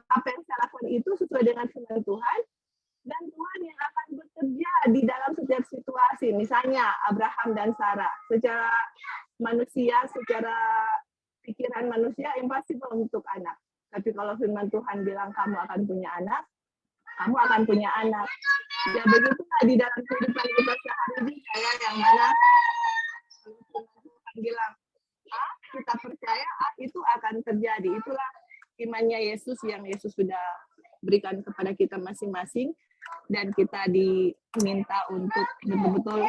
apa yang saya lakukan itu sesuai dengan firman Tuhan, dan Tuhan yang akan bekerja di dalam setiap situasi. Misalnya Abraham dan Sarah, secara manusia, secara pikiran manusia impossible untuk anak. Tapi kalau firman Tuhan bilang kamu akan punya anak, kamu akan punya anak. Ya begitulah di dalam kehidupan kita sehari-hari, saya yang mana Tuhan bilang, kita percaya itu akan terjadi. Itulah imannya Yesus yang Yesus sudah berikan kepada kita masing-masing, dan kita diminta untuk betul-betul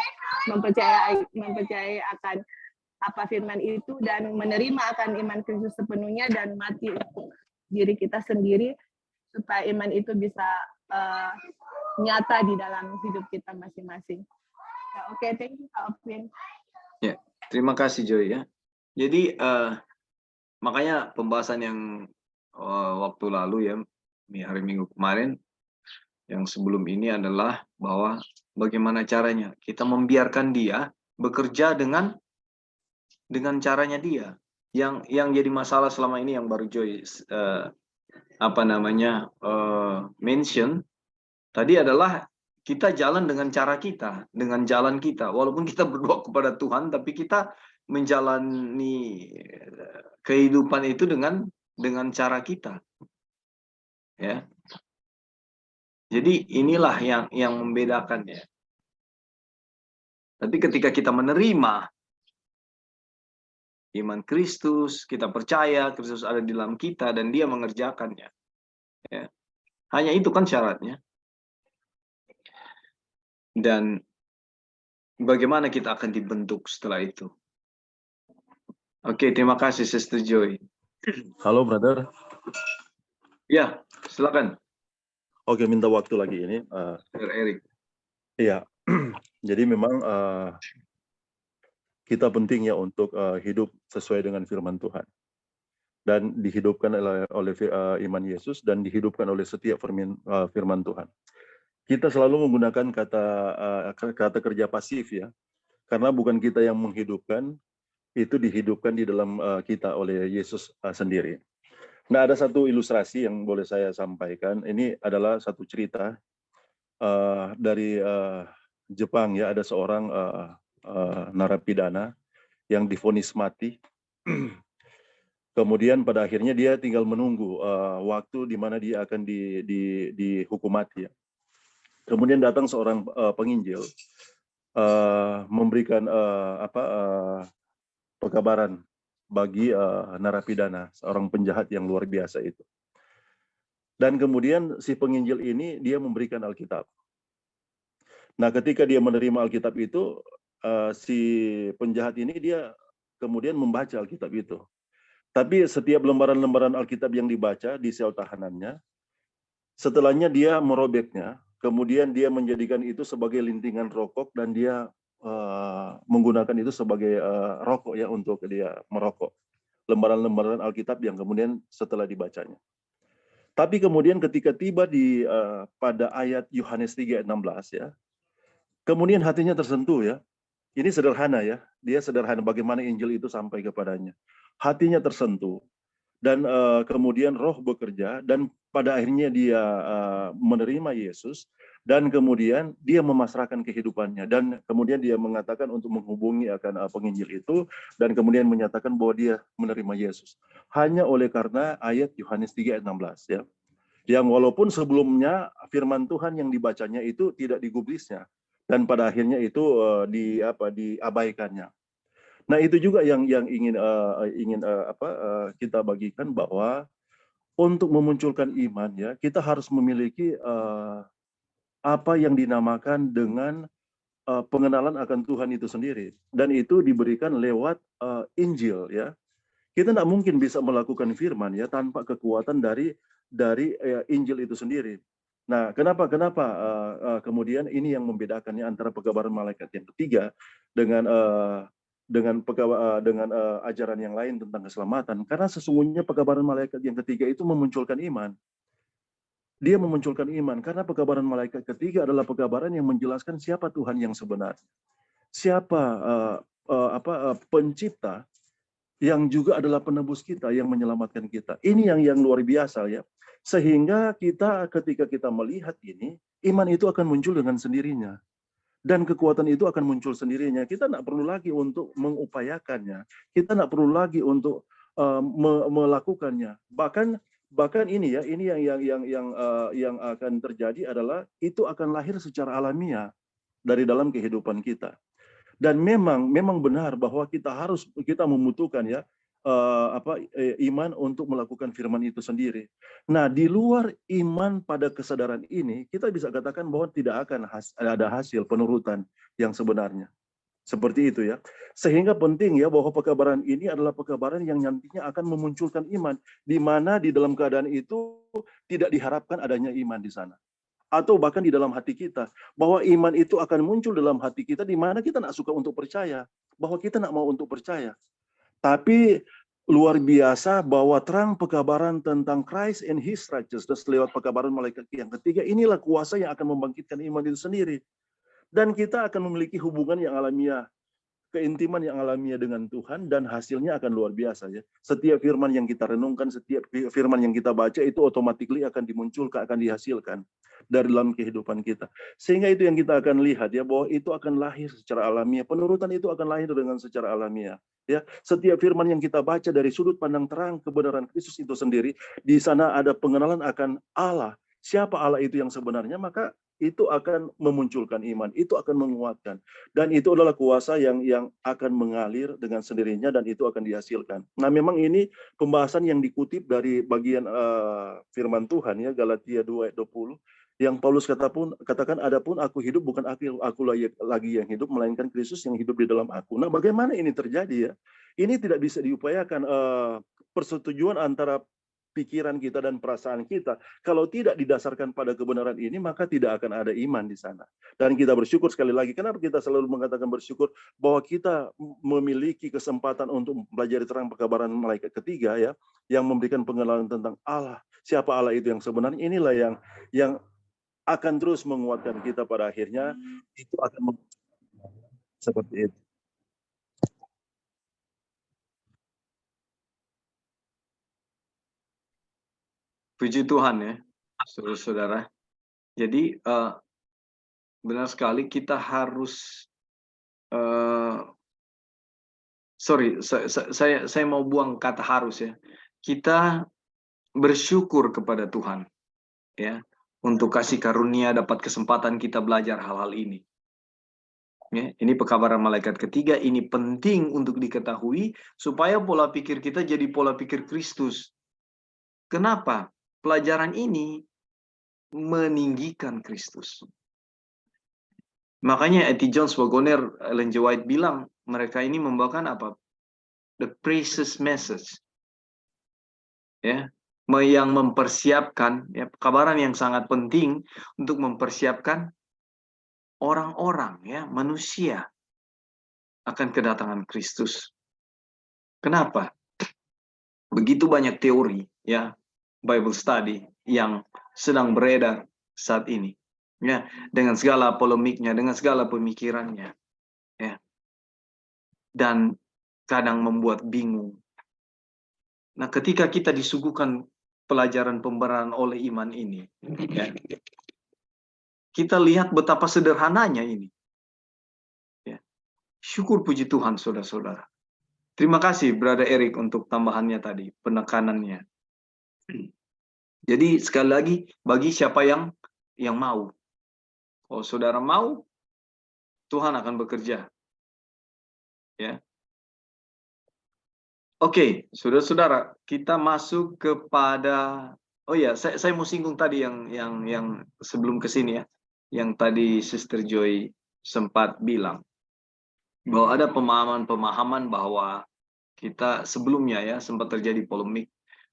mempercayai akan apa firman itu dan menerima akan iman Kristus sepenuhnya dan mati untuk diri kita sendiri supaya iman itu bisa nyata di dalam hidup kita masing-masing. Ya, oke, thank you Kak Opin. Ya, terima kasih Joy ya. Jadi makanya pembahasan yang waktu lalu ya, hari Minggu kemarin, yang sebelum ini adalah bahwa bagaimana caranya kita membiarkan dia bekerja dengan caranya dia. Yang jadi masalah selama ini yang baru Joy mention tadi adalah kita jalan dengan cara kita, dengan jalan kita. Walaupun kita berdoa kepada Tuhan, tapi kita menjalani kehidupan itu dengan cara kita. Ya. Jadi inilah yang membedakannya. Tapi ketika kita menerima iman Kristus, kita percaya Kristus ada di dalam kita dan dia mengerjakannya. Ya. Hanya itu kan syaratnya. Dan bagaimana kita akan dibentuk setelah itu. Oke, terima kasih Sister Joy. Halo, brother. Ya, silakan. Oke, minta waktu lagi ini. Brother Eric. Iya, jadi memang kita penting ya untuk hidup sesuai dengan firman Tuhan. Dan dihidupkan oleh iman Yesus dan dihidupkan oleh setiap firman Tuhan. Kita selalu menggunakan kata kerja pasif ya. Karena bukan kita yang menghidupkan, itu dihidupkan di dalam kita oleh Yesus sendiri. Nah, ada satu ilustrasi yang boleh saya sampaikan. Ini adalah satu cerita dari Jepang ya. Ada seorang narapidana yang divonis mati. Kemudian pada akhirnya dia tinggal menunggu waktu di mana dia akan dihukum mati. Ya. Kemudian datang seorang penginjil memberikan pekabaran bagi narapidana, seorang penjahat yang luar biasa itu. Dan kemudian si penginjil ini dia memberikan Alkitab. Nah, ketika dia menerima Alkitab itu, si penjahat ini dia kemudian membaca Alkitab itu. Tapi setiap lembaran-lembaran Alkitab yang dibaca di sel tahanannya, setelahnya dia merobeknya, kemudian dia menjadikan itu sebagai lintingan rokok dan dia menggunakan itu sebagai rokok ya untuk dia merokok. Lembaran-lembaran Alkitab yang kemudian setelah dibacanya. Tapi kemudian ketika tiba di pada ayat Yohanes 3 ayat 16 ya, kemudian hatinya tersentuh ya. Ini sederhana ya, dia sederhana bagaimana Injil itu sampai kepadanya. Hatinya tersentuh dan kemudian Roh bekerja dan pada akhirnya dia menerima Yesus dan kemudian dia memasrahkan kehidupannya dan kemudian dia mengatakan untuk menghubungi akan penginjil itu dan kemudian menyatakan bahwa dia menerima Yesus. Hanya oleh karena ayat Yohanes 3 ayat 16 ya. Yang walaupun sebelumnya firman Tuhan yang dibacanya itu tidak digubrisnya dan pada akhirnya itu diabaikannya. Nah itu juga yang ingin kita bagikan bahwa untuk memunculkan iman ya kita harus memiliki apa yang dinamakan dengan pengenalan akan Tuhan itu sendiri dan itu diberikan lewat Injil ya. Kita tidak mungkin bisa melakukan firman ya tanpa kekuatan dari Injil itu sendiri. Nah, kenapa kemudian ini yang membedakannya antara pekabaran malaikat yang ketiga dengan ajaran yang lain tentang keselamatan? Karena sesungguhnya pekabaran malaikat yang ketiga itu memunculkan iman. Dia memunculkan iman karena pekabaran malaikat ketiga adalah pekabaran yang menjelaskan siapa Tuhan yang sebenarnya, siapa pencipta yang juga adalah penebus kita yang menyelamatkan kita. Ini yang luar biasa ya. Sehingga kita ketika kita melihat ini, iman itu akan muncul dengan sendirinya. Dan kekuatan itu akan muncul sendirinya. Kita tidak perlu lagi untuk mengupayakannya. Kita tidak perlu lagi untuk melakukannya. Bahkan ini ya, ini yang akan terjadi adalah itu akan lahir secara alamiah dari dalam kehidupan kita. Dan memang benar bahwa kita membutuhkan ya iman untuk melakukan firman itu sendiri. Nah, di luar iman pada kesadaran ini, kita bisa katakan bahwa tidak akan ada hasil penurutan yang sebenarnya. Seperti itu ya. Sehingga penting ya bahwa pekabaran ini adalah pekabaran yang nantinya akan memunculkan iman, di mana di dalam keadaan itu tidak diharapkan adanya iman di sana. Atau bahkan di dalam hati kita, bahwa iman itu akan muncul dalam hati kita di mana kita tidak suka untuk percaya, bahwa kita tidak mau untuk percaya. Tapi luar biasa bahwa terang pekabaran tentang Christ and His righteousness lewat pekabaran malaikat yang ketiga, inilah kuasa yang akan membangkitkan iman itu sendiri. Dan kita akan memiliki hubungan yang alamiah, keintiman yang alamiah dengan Tuhan dan hasilnya akan luar biasa ya. Setiap firman yang kita renungkan, setiap firman yang kita baca itu otomatis akan dimunculkan, akan dihasilkan dari dalam kehidupan kita. Sehingga itu yang kita akan lihat ya bahwa itu akan lahir secara alamiah. Penurutan itu akan lahir dengan secara alamiah. Ya, setiap firman yang kita baca dari sudut pandang terang kebenaran Kristus itu sendiri, di sana ada pengenalan akan Allah. Siapa Allah itu yang sebenarnya, maka itu akan memunculkan iman, itu akan menguatkan. Dan itu adalah kuasa yang akan mengalir dengan sendirinya dan itu akan dihasilkan. Nah, memang ini pembahasan yang dikutip dari bagian firman Tuhan ya, Galatia 2 ayat 20, yang Paulus katakan, adapun aku hidup bukan aku lagi yang hidup, melainkan Kristus yang hidup di dalam aku. Nah, bagaimana ini terjadi ya? Ini tidak bisa diupayakan persetujuan antara pikiran kita dan perasaan kita. Kalau tidak didasarkan pada kebenaran ini, maka tidak akan ada iman di sana. Dan kita bersyukur sekali lagi. Kenapa kita selalu mengatakan bersyukur? Bahwa kita memiliki kesempatan untuk mempelajari terang pekabaran malaikat ketiga ya, yang memberikan pengenalan tentang Allah. Siapa Allah itu yang sebenarnya? Inilah yang akan terus menguatkan kita pada akhirnya. Itu akan seperti itu. Puji Tuhan ya, saudara-saudara. Jadi benar sekali kita harus sorry, saya mau buang kata harus ya. Kita bersyukur kepada Tuhan ya untuk kasih karunia dapat kesempatan kita belajar hal-hal ini. Ya, ini pekabaran malaikat ketiga, ini penting untuk diketahui supaya pola pikir kita jadi pola pikir Kristus. Kenapa? Pelajaran ini meninggikan Kristus. Makanya E.T. Jones, Wagoner, Ellen G. White bilang mereka ini membawakan apa? The precious message. Ya, yang mempersiapkan ya pekabaran yang sangat penting untuk mempersiapkan orang-orang ya, manusia akan kedatangan Kristus. Kenapa? Begitu banyak teori ya, Bible study yang sedang beredar saat ini. Ya, dengan segala polemiknya, dengan segala pemikirannya. Ya. Dan kadang membuat bingung. Nah, ketika kita disuguhkan pelajaran pembenaran oleh iman ini, ya, kita lihat betapa sederhananya ini. Ya. Syukur puji Tuhan, saudara-saudara. Terima kasih, Brother Eric, untuk tambahannya tadi, penekanannya. Jadi, sekali lagi, bagi siapa yang mau. Kalau saudara mau, Tuhan akan bekerja. Ya. Oke, saudara-saudara, kita masuk kepada, oh ya, saya mau singgung tadi yang sebelum ke sini ya, yang tadi Sister Joy sempat bilang bahwa ada pemahaman bahwa kita sebelumnya ya sempat terjadi polemik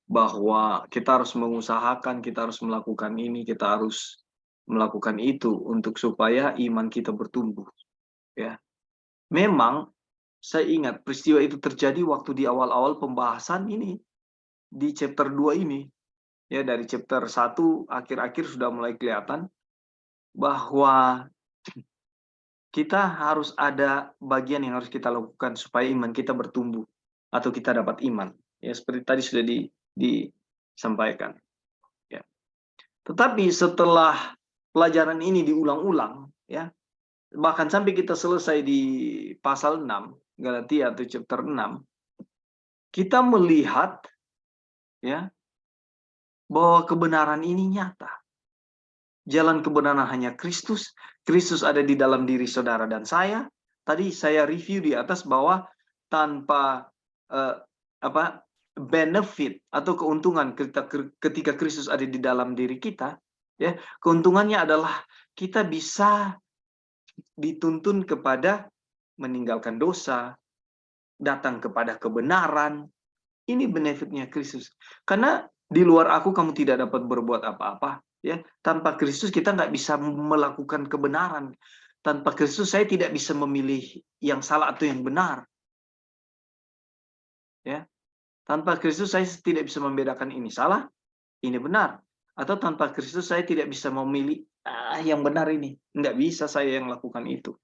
bahwa kita harus mengusahakan, kita harus melakukan ini, kita harus melakukan itu untuk supaya iman kita bertumbuh. Ya, memang saya ingat peristiwa itu terjadi waktu di awal-awal pembahasan ini di chapter 2 ini. Ya, dari chapter 1 akhir-akhir sudah mulai kelihatan bahwa kita harus ada bagian yang harus kita lakukan supaya iman kita bertumbuh atau kita dapat iman. Ya, seperti tadi sudah disampaikan. Ya. Tetapi setelah pelajaran ini diulang-ulang, ya, bahkan sampai kita selesai di pasal 6, Galatia atau chapter 6, kita melihat ya bahwa kebenaran ini nyata. Jalan kebenaran hanya Kristus. Kristus ada di dalam diri saudara dan saya. Tadi saya review di atas bahwa tanpa benefit atau keuntungan ketika Kristus ada di dalam diri kita, ya, keuntungannya adalah kita bisa dituntun kepada meninggalkan dosa, datang kepada kebenaran. Ini benefitnya Kristus. Karena di luar aku kamu tidak dapat berbuat apa-apa. Ya, tanpa Kristus kita nggak bisa melakukan kebenaran. Tanpa Kristus saya tidak bisa memilih yang salah atau yang benar. Ya, tanpa Kristus saya tidak bisa membedakan ini salah, ini benar. Atau tanpa Kristus saya tidak bisa memilih yang benar ini. Nggak bisa saya yang lakukan itu.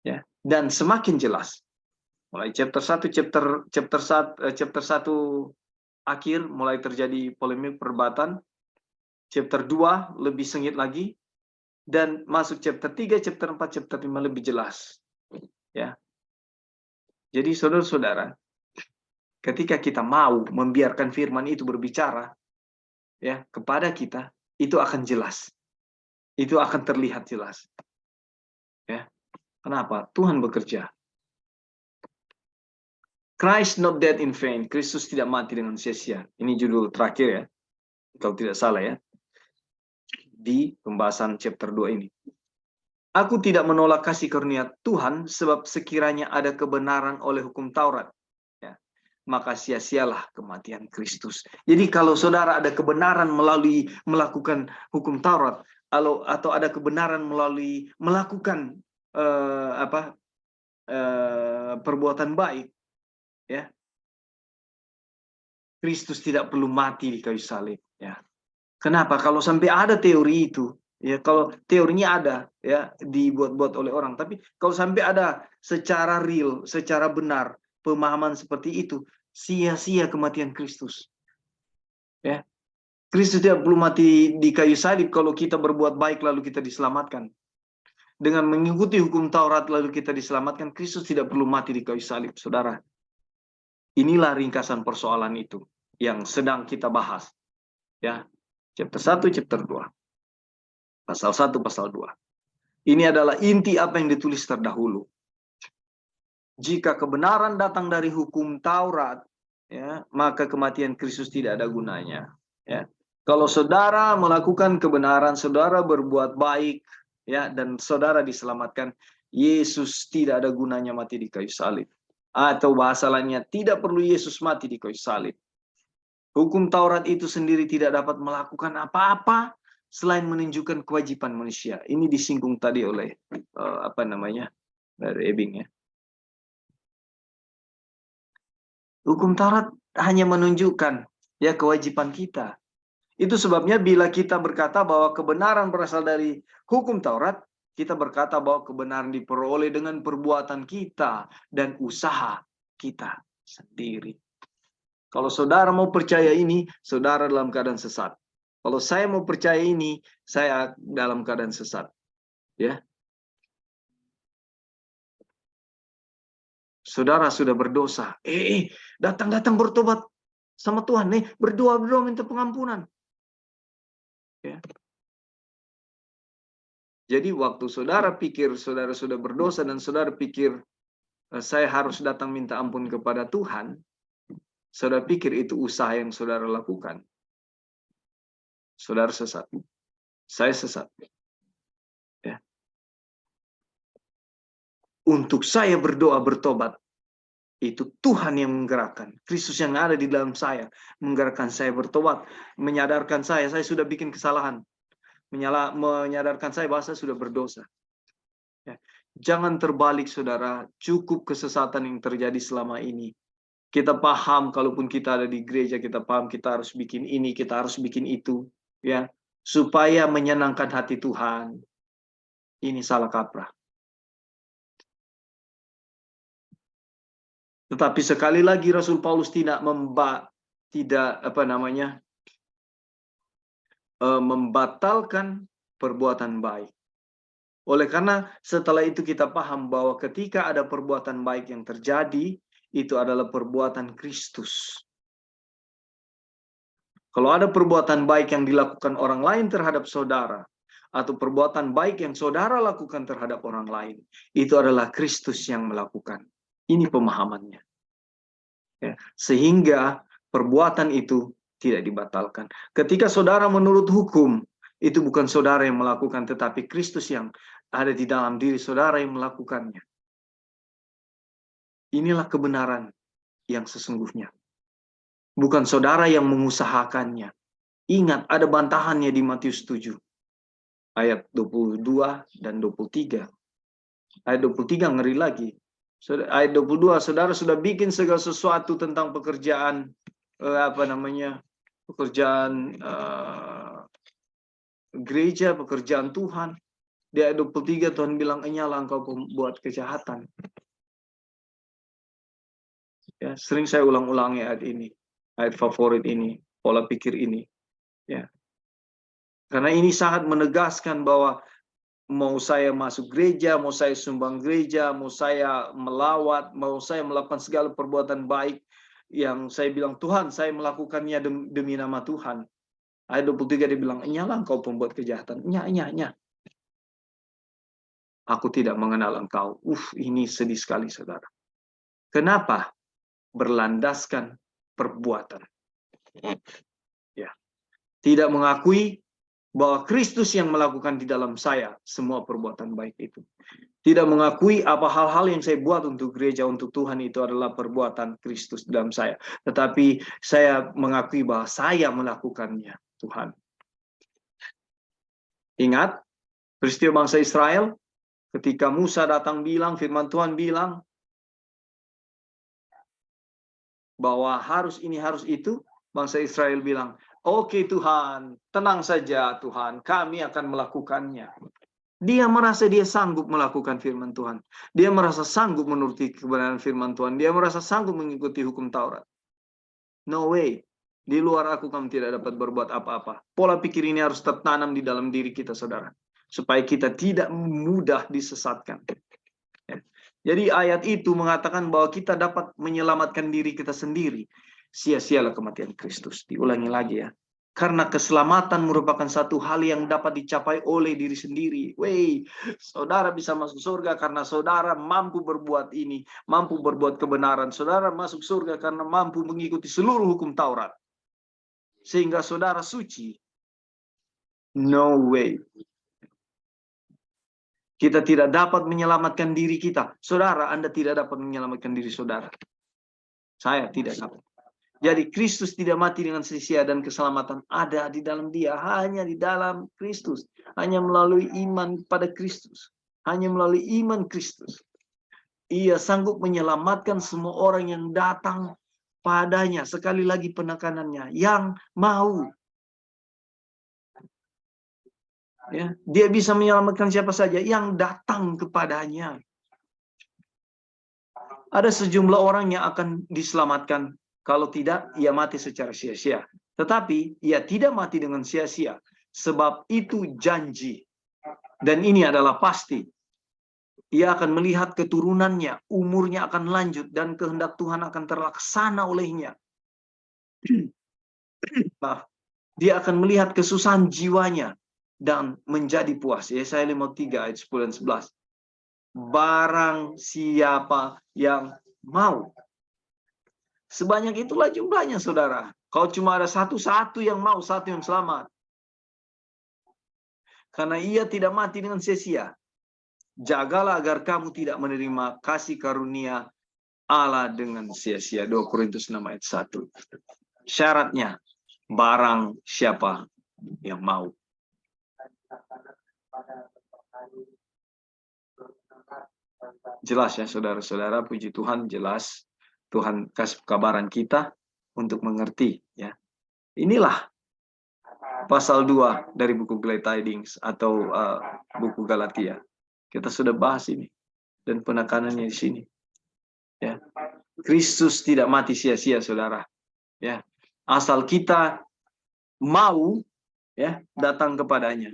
Ya, dan semakin jelas. Mulai chapter 1 akhir mulai terjadi polemik perdebatan. Chapter 2 lebih sengit lagi, dan masuk chapter 3, chapter 4, chapter 5 lebih jelas. Ya. Jadi saudara-saudara, ketika kita mau membiarkan firman itu berbicara ya kepada kita, itu akan jelas. Itu akan terlihat jelas. Ya. Kenapa? Tuhan bekerja. Christ not dead in vain. Kristus tidak mati dengan sia-sia. Ini judul terakhir ya. Kalau tidak salah ya. Di pembahasan chapter 2 ini. Aku tidak menolak kasih karunia Tuhan sebab sekiranya ada kebenaran oleh hukum Taurat, ya, maka sia-sialah kematian Kristus. Jadi kalau saudara ada kebenaran melalui melakukan hukum Taurat, atau ada kebenaran melalui melakukan perbuatan baik, ya, Kristus tidak perlu mati di kayu salib. Ya. Kenapa? Kalau sampai ada teori itu, ya, kalau teorinya ada, ya, dibuat-buat oleh orang, tapi kalau sampai ada secara real, secara benar pemahaman seperti itu, sia-sia kematian Kristus. Ya, Kristus tidak perlu mati di kayu salib kalau kita berbuat baik lalu kita diselamatkan. dengan mengikuti hukum Taurat lalu kita diselamatkan, Kristus tidak perlu mati di kayu salib, saudara. Inilah ringkasan persoalan itu yang sedang kita bahas. Ya, chapter 1, chapter 2. Pasal 1, pasal 2. Ini adalah inti apa yang ditulis terdahulu. Jika kebenaran datang dari hukum Taurat, ya, maka kematian Kristus tidak ada gunanya. Ya. Kalau saudara melakukan kebenaran, saudara berbuat baik, ya, dan saudara diselamatkan, Yesus tidak ada gunanya mati di kayu salib. Atau bahasa lainnya, tidak perlu Yesus mati di kayu salib. Hukum Taurat itu sendiri tidak dapat melakukan apa-apa selain menunjukkan kewajiban manusia. Ini disinggung tadi oleh dari Ebing, ya. Hukum Taurat hanya menunjukkan ya kewajiban kita. Itu sebabnya bila kita berkata bahwa kebenaran berasal dari hukum Taurat, kita berkata bahwa kebenaran diperoleh dengan perbuatan kita dan usaha kita sendiri. Kalau saudara mau percaya ini, saudara dalam keadaan sesat. Kalau saya mau percaya ini, saya dalam keadaan sesat. Ya. Saudara sudah berdosa. Datang bertobat sama Tuhan. Berdoa minta pengampunan. Ya. Jadi waktu saudara pikir saudara sudah berdosa dan saudara pikir saya harus datang minta ampun kepada Tuhan, saudara pikir itu usaha yang saudara lakukan. Saudara sesat. Saya sesat. Ya. Untuk saya berdoa bertobat, itu Tuhan yang menggerakkan. Kristus yang ada di dalam saya menggerakkan saya bertobat, menyadarkan saya sudah bikin kesalahan, menyadarkan saya bahwa saya sudah berdosa. Ya. Jangan terbalik, saudara. Cukup kesesatan yang terjadi selama ini. Kita paham, kalaupun kita ada di gereja, kita paham kita harus bikin ini, kita harus bikin itu, ya, supaya menyenangkan hati Tuhan. Ini salah kaprah. Tetapi sekali lagi Rasul Paulus tidak membatalkan perbuatan baik. Oleh karena setelah itu kita paham bahwa ketika ada perbuatan baik yang terjadi, itu adalah perbuatan Kristus. Kalau ada perbuatan baik yang dilakukan orang lain terhadap saudara, atau perbuatan baik yang saudara lakukan terhadap orang lain, itu adalah Kristus yang melakukan. Ini pemahamannya. Ya, sehingga perbuatan itu tidak dibatalkan. Ketika saudara menurut hukum, itu bukan saudara yang melakukan, tetapi Kristus yang ada di dalam diri saudara yang melakukannya. Inilah kebenaran yang sesungguhnya. Bukan saudara yang mengusahakannya. Ingat, ada bantahannya di Matius 7. Ayat 22 dan 23. Ayat 23 ngeri lagi. Ayat 22, saudara sudah bikin segala sesuatu tentang pekerjaan, pekerjaan gereja, pekerjaan Tuhan. Di ayat 23 Tuhan bilang, "Enyalah engkau pembuat kejahatan." Ya, sering saya ulang-ulangi ayat ini, ayat favorit ini, pola pikir ini. Ya, karena ini sangat menegaskan bahwa mau saya masuk gereja, mau saya sumbang gereja, mau saya melawat, mau saya melakukan segala perbuatan baik yang saya bilang, Tuhan, saya melakukannya demi nama Tuhan. Ayat 23 dia bilang, "Enyalah engkau pembuat kejahatan." Nya. Aku tidak mengenal engkau. Ini sedih sekali, saudara. Kenapa? Berlandaskan perbuatan. Ya. Tidak mengakui bahwa Kristus yang melakukan di dalam saya semua perbuatan baik itu. Tidak mengakui apa hal-hal yang saya buat untuk gereja, untuk Tuhan itu adalah perbuatan Kristus dalam saya. Tetapi saya mengakui bahwa saya melakukannya, Tuhan. Ingat, peristiwa bangsa Israel, ketika Musa datang bilang, firman Tuhan bilang, bahwa harus ini, harus itu, bangsa Israel bilang, "Oke Tuhan, tenang saja Tuhan, kami akan melakukannya." Dia merasa dia sanggup melakukan firman Tuhan. Dia merasa sanggup menuruti kebenaran firman Tuhan. Dia merasa sanggup mengikuti hukum Taurat. No way. Di luar aku kamu tidak dapat berbuat apa-apa. Pola pikir ini harus tertanam di dalam diri kita, saudara. supaya kita tidak mudah disesatkan. Ya. Jadi ayat itu mengatakan bahwa kita dapat menyelamatkan diri kita sendiri. Sia-sialah kematian Kristus. Diulangi lagi ya. Karena keselamatan merupakan satu hal yang dapat dicapai oleh diri sendiri. Wey, saudara bisa masuk surga karena saudara mampu berbuat ini, mampu berbuat kebenaran. Saudara masuk surga karena mampu mengikuti seluruh hukum Taurat. Sehingga saudara suci. No way. Kita tidak dapat menyelamatkan diri kita. Saudara, Anda tidak dapat menyelamatkan diri saudara. Saya tidak dapat. Jadi Kristus tidak mati dengan sia-sia dan keselamatan ada di dalam Dia, hanya di dalam Kristus, hanya melalui iman pada Kristus, hanya melalui iman Kristus. Ia sanggup menyelamatkan semua orang yang datang padanya. Sekali lagi penekanannya, yang mau. Ya, Dia bisa menyelamatkan siapa saja yang datang kepadanya. Ada sejumlah orang yang akan diselamatkan. Kalau tidak, ia mati secara sia-sia. Tetapi, ia tidak mati dengan sia-sia. Sebab itu janji. Dan ini adalah pasti. Ia akan melihat keturunannya, umurnya akan lanjut, dan kehendak Tuhan akan terlaksana olehnya. Dia akan melihat kesusahan jiwanya, dan menjadi puas. Yesaya 53 ayat 10 dan 11. Barang siapa yang mau. Sebanyak itulah jumlahnya, saudara. Kalau cuma ada satu yang mau, satu yang selamat. Karena ia tidak mati dengan sia-sia. Jagalah agar kamu tidak menerima kasih karunia Allah dengan sia-sia. 2 Korintus 6 ayat 1. Syaratnya, barang siapa yang mau. Jelas ya, saudara-saudara, puji Tuhan, jelas. Tuhan kasih kabaran kita untuk mengerti ya. Inilah pasal 2 dari buku Glad Tidings atau buku Galatia. Kita sudah bahas ini dan penekanannya di sini. Ya. Kristus tidak mati sia-sia, saudara. Ya. Asal kita mau ya datang kepadanya.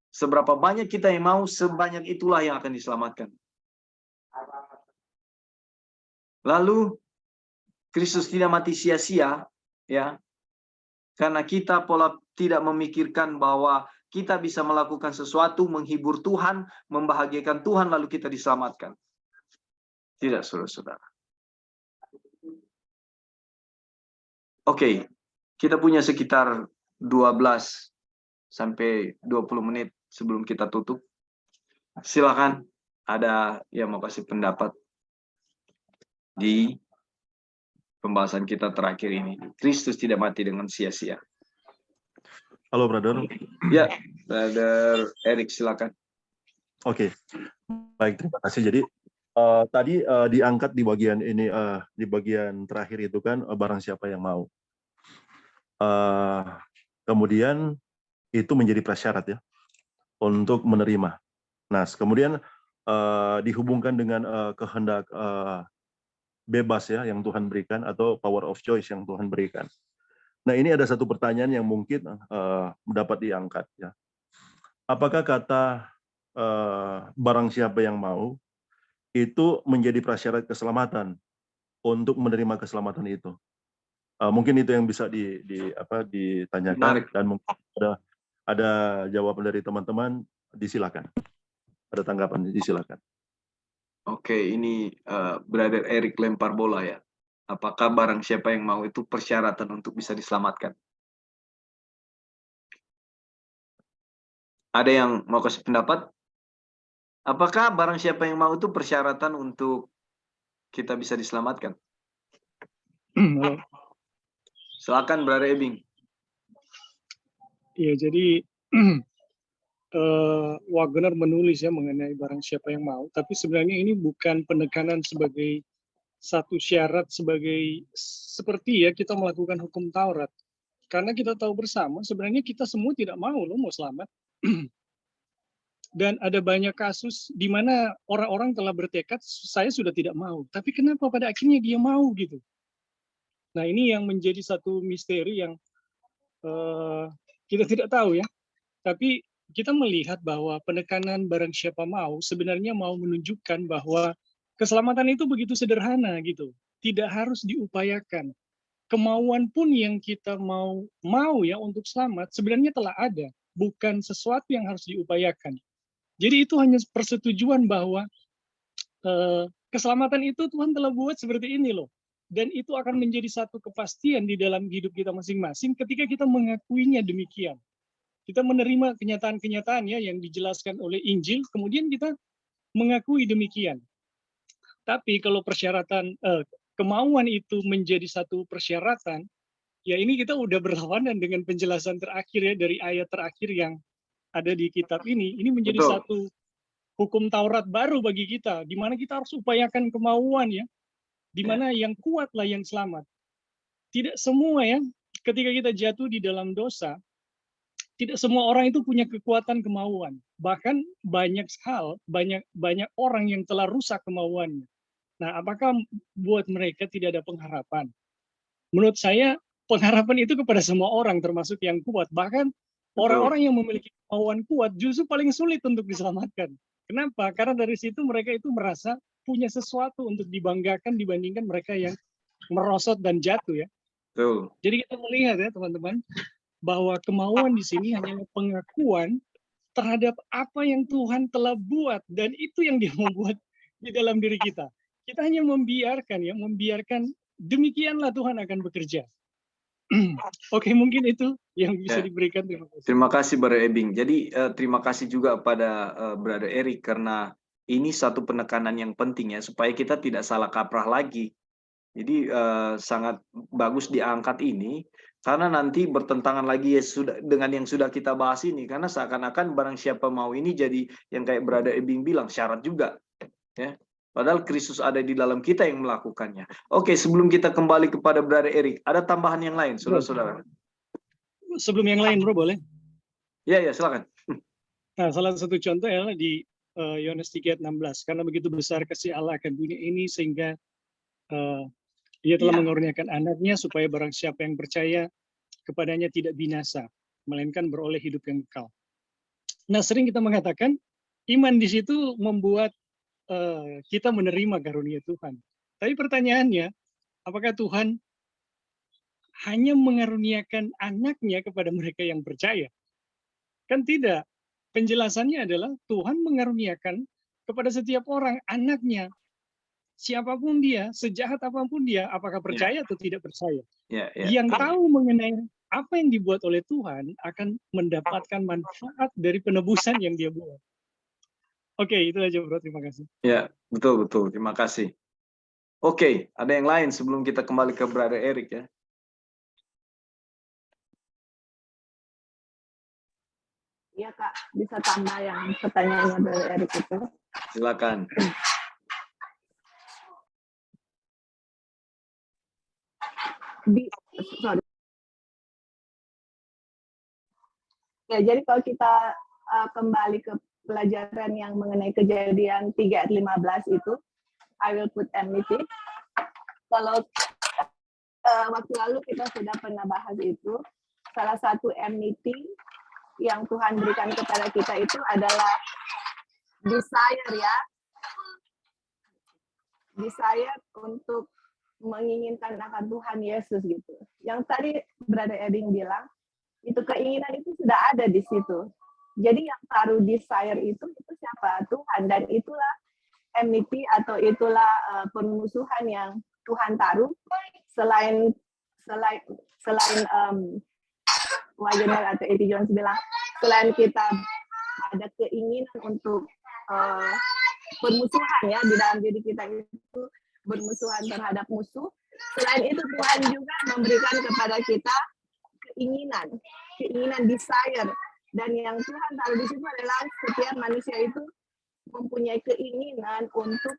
Seberapa banyak kita yang mau, sebanyak itulah yang akan diselamatkan. Lalu Kristus tidak mati sia-sia ya. Karena kita pola tidak memikirkan bahwa kita bisa melakukan sesuatu menghibur Tuhan, membahagiakan Tuhan lalu kita diselamatkan. Tidak, saudara-saudara. Oke, kita punya sekitar 12 sampai 20 menit sebelum kita tutup. Silakan ada yang mau kasih pendapat di pembahasan kita terakhir ini. Kristus tidak mati dengan sia-sia. Halo, Brother. Ya, Brother Erik, silakan. Oke, baik, terima kasih. Jadi tadi diangkat di bagian ini, di bagian terakhir itu kan barang siapa yang mau. Kemudian itu menjadi prasyarat ya untuk menerima. Nah, kemudian dihubungkan dengan kehendak bebas ya yang Tuhan berikan atau power of choice yang Tuhan berikan. Nah, ini ada satu pertanyaan yang mungkin dapat diangkat ya. Apakah kata barang siapa yang mau itu menjadi prasyarat keselamatan untuk menerima keselamatan itu? Mungkin itu yang bisa ditanyakan. Menarik. Dan mungkin ada jawaban dari teman-teman, disilakan. Ada tanggapan, disilakan. Oke, ini Brother Erik lempar bola ya. Apakah barang siapa yang mau itu persyaratan untuk bisa diselamatkan? Ada yang mau kasih pendapat? Apakah barang siapa yang mau itu persyaratan untuk kita bisa diselamatkan? Silakan, Brother Ebing. Iya, jadi Wagner menulis ya mengenai barang siapa yang mau, tapi sebenarnya ini bukan penekanan sebagai satu syarat seperti ya kita melakukan hukum Taurat. Karena kita tahu bersama sebenarnya kita semua tidak mau selamat. Dan ada banyak kasus di mana orang-orang telah bertekad saya sudah tidak mau, tapi kenapa pada akhirnya dia mau gitu. Nah, ini yang menjadi satu misteri yang kita tidak tahu ya. Tapi kita melihat bahwa penekanan barang siapa mau sebenarnya mau menunjukkan bahwa keselamatan itu begitu sederhana gitu, tidak harus diupayakan. Kemauan pun yang kita mau ya untuk selamat sebenarnya telah ada, bukan sesuatu yang harus diupayakan. Jadi itu hanya persetujuan bahwa keselamatan itu Tuhan telah buat seperti ini loh. Dan itu akan menjadi satu kepastian di dalam hidup kita masing-masing ketika kita mengakuinya demikian. Kita menerima kenyataan-kenyataan ya yang dijelaskan oleh Injil, kemudian kita mengakui demikian. Tapi kalau persyaratan kemauan itu menjadi satu persyaratan, ya ini kita udah berlawanan dengan penjelasan terakhir ya dari ayat terakhir yang ada di kitab ini. Ini menjadi Betul. satu hukum Taurat baru bagi kita, di mana kita harus upayakan kemauan ya, di mana yang kuatlah yang selamat. Tidak semua ya, ketika kita jatuh di dalam dosa, tidak semua orang itu punya kekuatan kemauan. Bahkan banyak orang yang telah rusak kemauannya. Nah, apakah buat mereka tidak ada pengharapan? Menurut saya, pengharapan itu kepada semua orang, termasuk yang kuat. Bahkan orang-orang yang memiliki kemauan kuat justru paling sulit untuk diselamatkan. Kenapa? Karena dari situ mereka itu merasa punya sesuatu untuk dibanggakan dibandingkan mereka yang merosot dan jatuh ya. Betul. Jadi kita melihat ya teman-teman, bahwa kemauan di sini hanyalah pengakuan terhadap apa yang Tuhan telah buat, dan itu yang Dia membuat di dalam diri kita. Kita hanya membiarkan demikianlah Tuhan akan bekerja. Oke, mungkin itu yang bisa diberikan. Terima kasih. Terima kasih Brother Ebing. Jadi terima kasih juga pada Brother Eric, karena ini satu penekanan yang penting ya, supaya kita tidak salah kaprah lagi. Jadi sangat bagus diangkat ini, karena nanti bertentangan lagi ya dengan yang sudah kita bahas ini, karena seakan-akan barang siapa mau ini jadi yang kayak Brother Ebing bilang syarat juga ya. Padahal Kristus ada di dalam kita yang melakukannya. Oke, sebelum kita kembali kepada Brother Eric, ada tambahan yang lain, saudara-saudara? Sebelum yang lain, bro, boleh? Ya, silakan. Nah, salah satu contoh adalah di Yohanes 3:16. Karena begitu besar kasih Allah akan dunia ini, sehingga Dia telah mengurniakan anaknya supaya barang siapa yang percaya kepadanya tidak binasa, melainkan beroleh hidup yang kekal. Nah, sering kita mengatakan iman di situ membuat kita menerima karunia Tuhan. Tapi pertanyaannya, apakah Tuhan hanya mengaruniakan anaknya kepada mereka yang percaya? Kan tidak. Penjelasannya adalah Tuhan mengaruniakan kepada setiap orang anaknya. Siapapun dia, sejahat apapun dia, apakah percaya atau tidak percaya. Yang tahu mengenai apa yang dibuat oleh Tuhan akan mendapatkan manfaat dari penebusan yang Dia buat. Oke, itu aja bro, terima kasih. Ya, betul, terima kasih. Oke, ada yang lain sebelum kita kembali ke Brother Eric ya? Iya Kak, bisa tambah yang pertanyaannya Brother Eric itu. Silakan. Ya, jadi kalau kita kembali ke pelajaran yang mengenai Kejadian 3 ayat 15 itu, I will put enmity. Kalau waktu lalu kita sudah pernah bahas itu, salah satu enmity yang Tuhan berikan kepada kita itu adalah desire ya. Desire untuk menginginkan akan Tuhan Yesus gitu. Yang tadi Brother Eding bilang, itu keinginan itu sudah ada di situ. Jadi yang taruh desire itu siapa? Tuhan. Dan itulah enmity atau itulah permusuhan yang Tuhan taruh selain Wagener atau E.T. Jones bilang, selain kita ada keinginan untuk permusuhan ya di dalam diri kita itu bermusuhan terhadap musuh. Selain itu Tuhan juga memberikan kepada kita keinginan desire, dan yang Tuhan taruh di situ adalah setiap manusia itu mempunyai keinginan untuk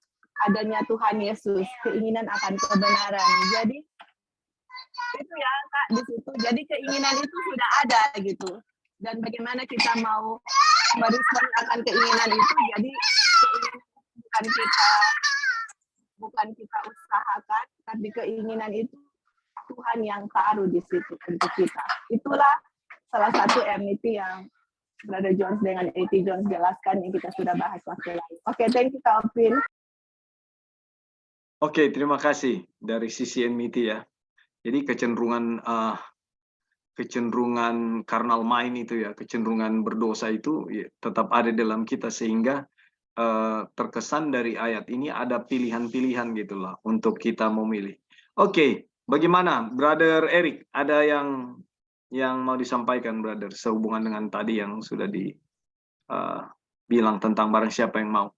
adanya Tuhan Yesus, keinginan akan kebenaran. Jadi itu ya Kak di situ. Jadi keinginan itu sudah ada gitu. Dan bagaimana kita mau merespon akan keinginan itu? Jadi keinginan bukan kita usahakan, tapi keinginan itu Tuhan yang taruh di situ untuk kita. Itulah salah satu enmity yang Brother Jones dengan A.T. Jones jelaskan yang kita sudah bahas waktu lalu. Oke, thank you Kak Opin. Oke, terima kasih dari sisi NMT ya. Jadi kecenderungan carnal mind itu ya, kecenderungan berdosa itu ya, tetap ada dalam kita sehingga terkesan dari ayat ini ada pilihan-pilihan gitulah untuk kita memilih. Oke, bagaimana Brother Eric? Ada yang mau disampaikan Brother sehubungan dengan tadi yang sudah bilang tentang barang siapa yang mau.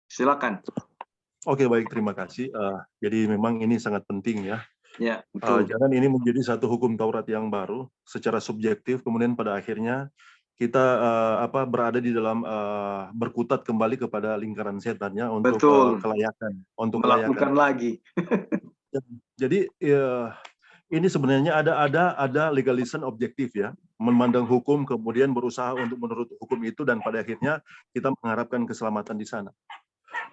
Silakan. Oke, baik, terima kasih. Jadi memang ini sangat penting ya. Ya, betul. Jangan ini menjadi satu hukum Taurat yang baru secara subjektif, kemudian pada akhirnya kita berada di dalam berkutat kembali kepada lingkaran setannya untuk Betul. kelayakan, untuk Melakukan kelayakan. lagi. Jadi ini sebenarnya ada legalism objektif ya, memandang hukum kemudian berusaha untuk menurut hukum itu dan pada akhirnya kita mengharapkan keselamatan di sana.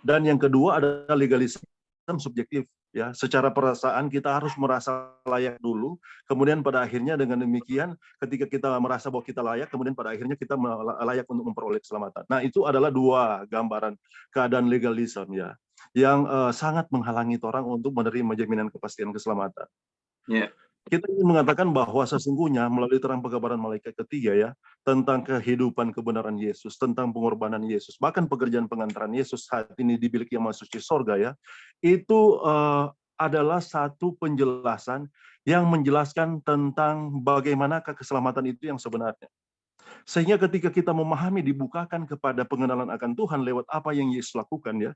Dan yang kedua ada legalism subjektif ya, secara perasaan kita harus merasa layak dulu, kemudian pada akhirnya dengan demikian ketika kita merasa bahwa kita layak, kemudian pada akhirnya kita layak untuk memperoleh keselamatan. Nah, itu adalah dua gambaran keadaan legalism ya, yang sangat menghalangi orang untuk menerima jaminan kepastian keselamatan. Yeah. Kita ingin mengatakan bahwa sesungguhnya melalui terang pekabaran malaikat ketiga ya, tentang kehidupan kebenaran Yesus, tentang pengorbanan Yesus, bahkan pekerjaan pengantaran Yesus saat ini di bilik yang suci sorga ya, itu adalah satu penjelasan yang menjelaskan tentang bagaimanakah keselamatan itu yang sebenarnya. Sehingga ketika kita memahami, dibukakan kepada pengenalan akan Tuhan lewat apa yang Yesus lakukan ya,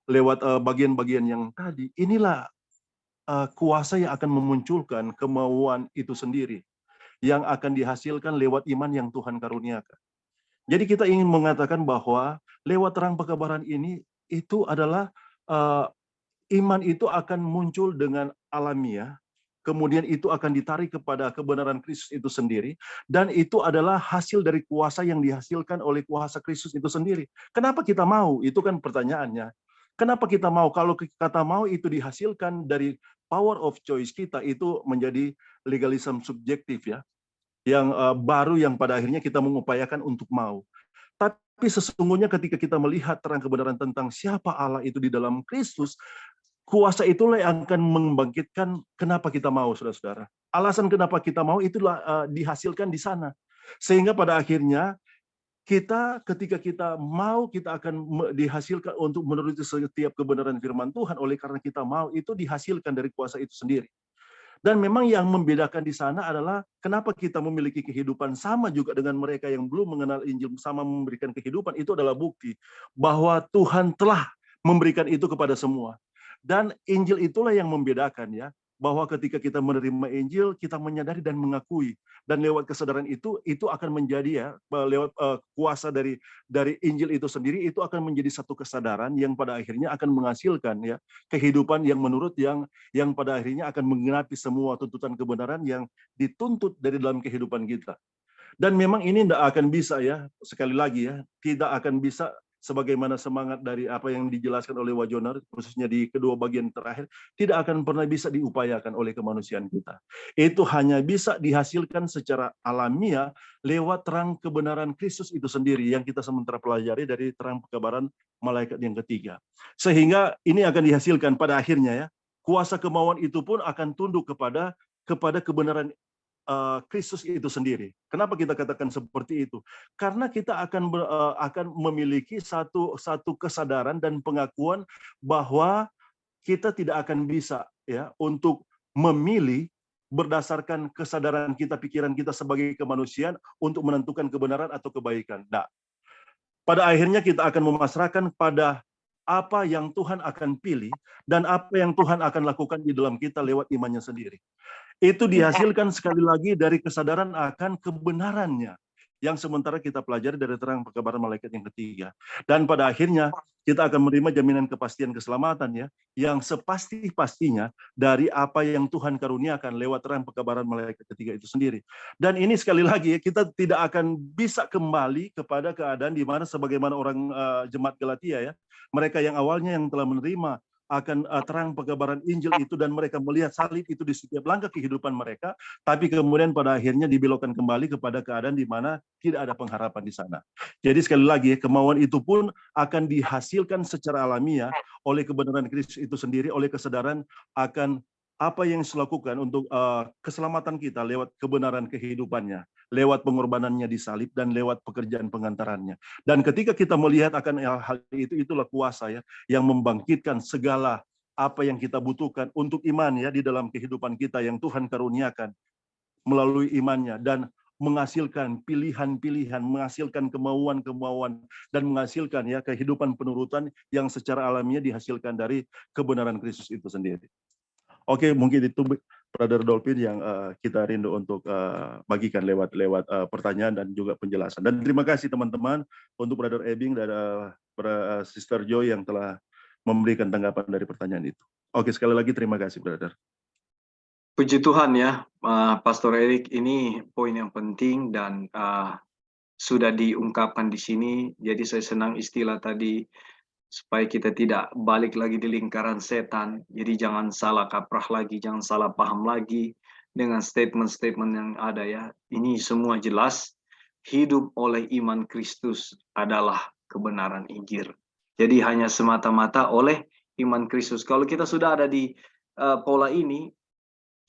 lewat bagian-bagian yang tadi, inilah kuasa yang akan memunculkan kemauan itu sendiri yang akan dihasilkan lewat iman yang Tuhan karuniakan. Jadi kita ingin mengatakan bahwa lewat terang pekabaran ini itu adalah iman itu akan muncul dengan alamiah, kemudian itu akan ditarik kepada kebenaran Kristus itu sendiri, dan itu adalah hasil dari kuasa yang dihasilkan oleh kuasa Kristus itu sendiri. Kenapa kita mau? Itu kan pertanyaannya. Kenapa kita mau? Kalau kata mau itu dihasilkan dari power of choice kita, itu menjadi legalism subjektif ya, yang baru yang pada akhirnya kita mengupayakan untuk mau. Tapi sesungguhnya ketika kita melihat terang kebenaran tentang siapa Allah itu di dalam Kristus, kuasa itulah yang akan membangkitkan kenapa kita mau, saudara-saudara. Alasan kenapa kita mau itulah dihasilkan di sana. Sehingga pada akhirnya kita ketika kita mau, kita akan dihasilkan untuk menuruti setiap kebenaran firman Tuhan. Oleh karena kita mau, itu dihasilkan dari kuasa itu sendiri. Dan memang yang membedakan di sana adalah kenapa kita memiliki kehidupan sama juga dengan mereka yang belum mengenal Injil, sama memberikan kehidupan, itu adalah bukti bahwa Tuhan telah memberikan itu kepada semua. Dan Injil itulah yang membedakan ya, bahwa ketika kita menerima Injil, kita menyadari dan mengakui. Dan lewat kesadaran itu akan menjadi ya, lewat kuasa dari Injil itu sendiri, itu akan menjadi satu kesadaran yang pada akhirnya akan menghasilkan ya kehidupan yang menurut yang pada akhirnya akan menggenapi semua tuntutan kebenaran yang dituntut dari dalam kehidupan kita. Dan memang ini tidak akan bisa ya, sekali lagi ya, tidak akan bisa sebagaimana semangat dari apa yang dijelaskan oleh Wajonar, khususnya di kedua bagian terakhir, tidak akan pernah bisa diupayakan oleh kemanusiaan kita. Itu hanya bisa dihasilkan secara alamiah lewat terang kebenaran Kristus itu sendiri yang kita sementara pelajari dari terang pekabaran malaikat yang ketiga. Sehingga ini akan dihasilkan pada akhirnya ya, kuasa kemauan itu pun akan tunduk kepada kebenaran Kristus itu sendiri. Kenapa kita katakan seperti itu? Karena kita akan memiliki satu kesadaran dan pengakuan bahwa kita tidak akan bisa ya untuk memilih berdasarkan kesadaran kita, pikiran kita sebagai kemanusiaan untuk menentukan kebenaran atau kebaikan. Nah, pada akhirnya kita akan memasrahkan pada apa yang Tuhan akan pilih dan apa yang Tuhan akan lakukan di dalam kita lewat imannya sendiri. Itu dihasilkan sekali lagi dari kesadaran akan kebenarannya yang sementara kita pelajari dari terang pekabaran malaikat yang ketiga. Dan pada akhirnya kita akan menerima jaminan kepastian keselamatan ya, yang sepasti-pastinya dari apa yang Tuhan karuniakan lewat terang pekabaran malaikat ketiga itu sendiri. Dan ini sekali lagi ya, kita tidak akan bisa kembali kepada keadaan di mana sebagaimana orang jemaat Galatia ya, mereka yang awalnya yang telah menerima akan terang pengabaran Injil itu dan mereka melihat salib itu di setiap langkah kehidupan mereka, tapi kemudian pada akhirnya dibelokkan kembali kepada keadaan di mana tidak ada pengharapan di sana. Jadi sekali lagi kemauan itu pun akan dihasilkan secara alamiah oleh kebenaran Kristus itu sendiri, oleh kesadaran akan apa yang dilakukan untuk keselamatan kita lewat kebenaran kehidupannya, lewat pengorbanannya di salib dan lewat pekerjaan pengantarannya. Dan ketika kita melihat akan hal itu, itulah kuasa ya yang membangkitkan segala apa yang kita butuhkan untuk iman ya di dalam kehidupan kita yang Tuhan karuniakan melalui imannya dan menghasilkan pilihan-pilihan, menghasilkan kemauan-kemauan dan menghasilkan ya kehidupan penurutan yang secara alamiah dihasilkan dari kebenaran Kristus itu sendiri. Oke, mungkin itu Brother Dolphin yang kita rindu untuk bagikan lewat pertanyaan dan juga penjelasan. Dan terima kasih teman-teman untuk Brother Ebing dan Sister Joy yang telah memberikan tanggapan dari pertanyaan itu. Oke, sekali lagi terima kasih, Brother. Puji Tuhan ya, Pastor Erik, ini poin yang penting dan sudah diungkapkan di sini. Jadi saya senang istilah tadi, supaya kita tidak balik lagi di lingkaran setan. Jadi jangan salah kaprah lagi, jangan salah paham lagi dengan statement-statement yang ada ya. Ini semua jelas, hidup oleh iman Kristus adalah kebenaran Injil. Jadi hanya semata-mata oleh iman Kristus. Kalau kita sudah ada di pola ini,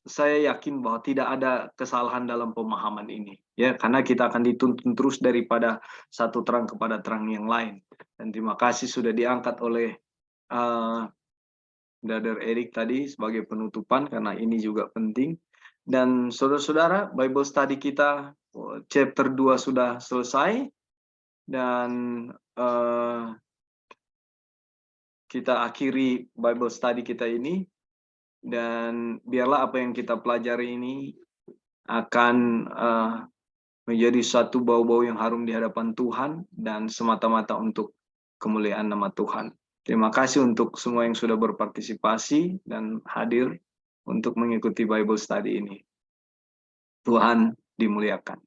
saya yakin bahwa tidak ada kesalahan dalam pemahaman ini ya, karena kita akan dituntun terus daripada satu terang kepada terang yang lain. Dan terima kasih sudah diangkat oleh Brother Erik tadi sebagai penutupan, karena ini juga penting. Dan saudara-saudara, Bible study kita chapter 2 sudah selesai dan kita akhiri Bible study kita ini. Dan biarlah apa yang kita pelajari ini akan menjadi satu bau-bau yang harum di hadapan Tuhan dan semata-mata untuk kemuliaan nama Tuhan. Terima kasih untuk semua yang sudah berpartisipasi dan hadir untuk mengikuti Bible study ini. Tuhan dimuliakan.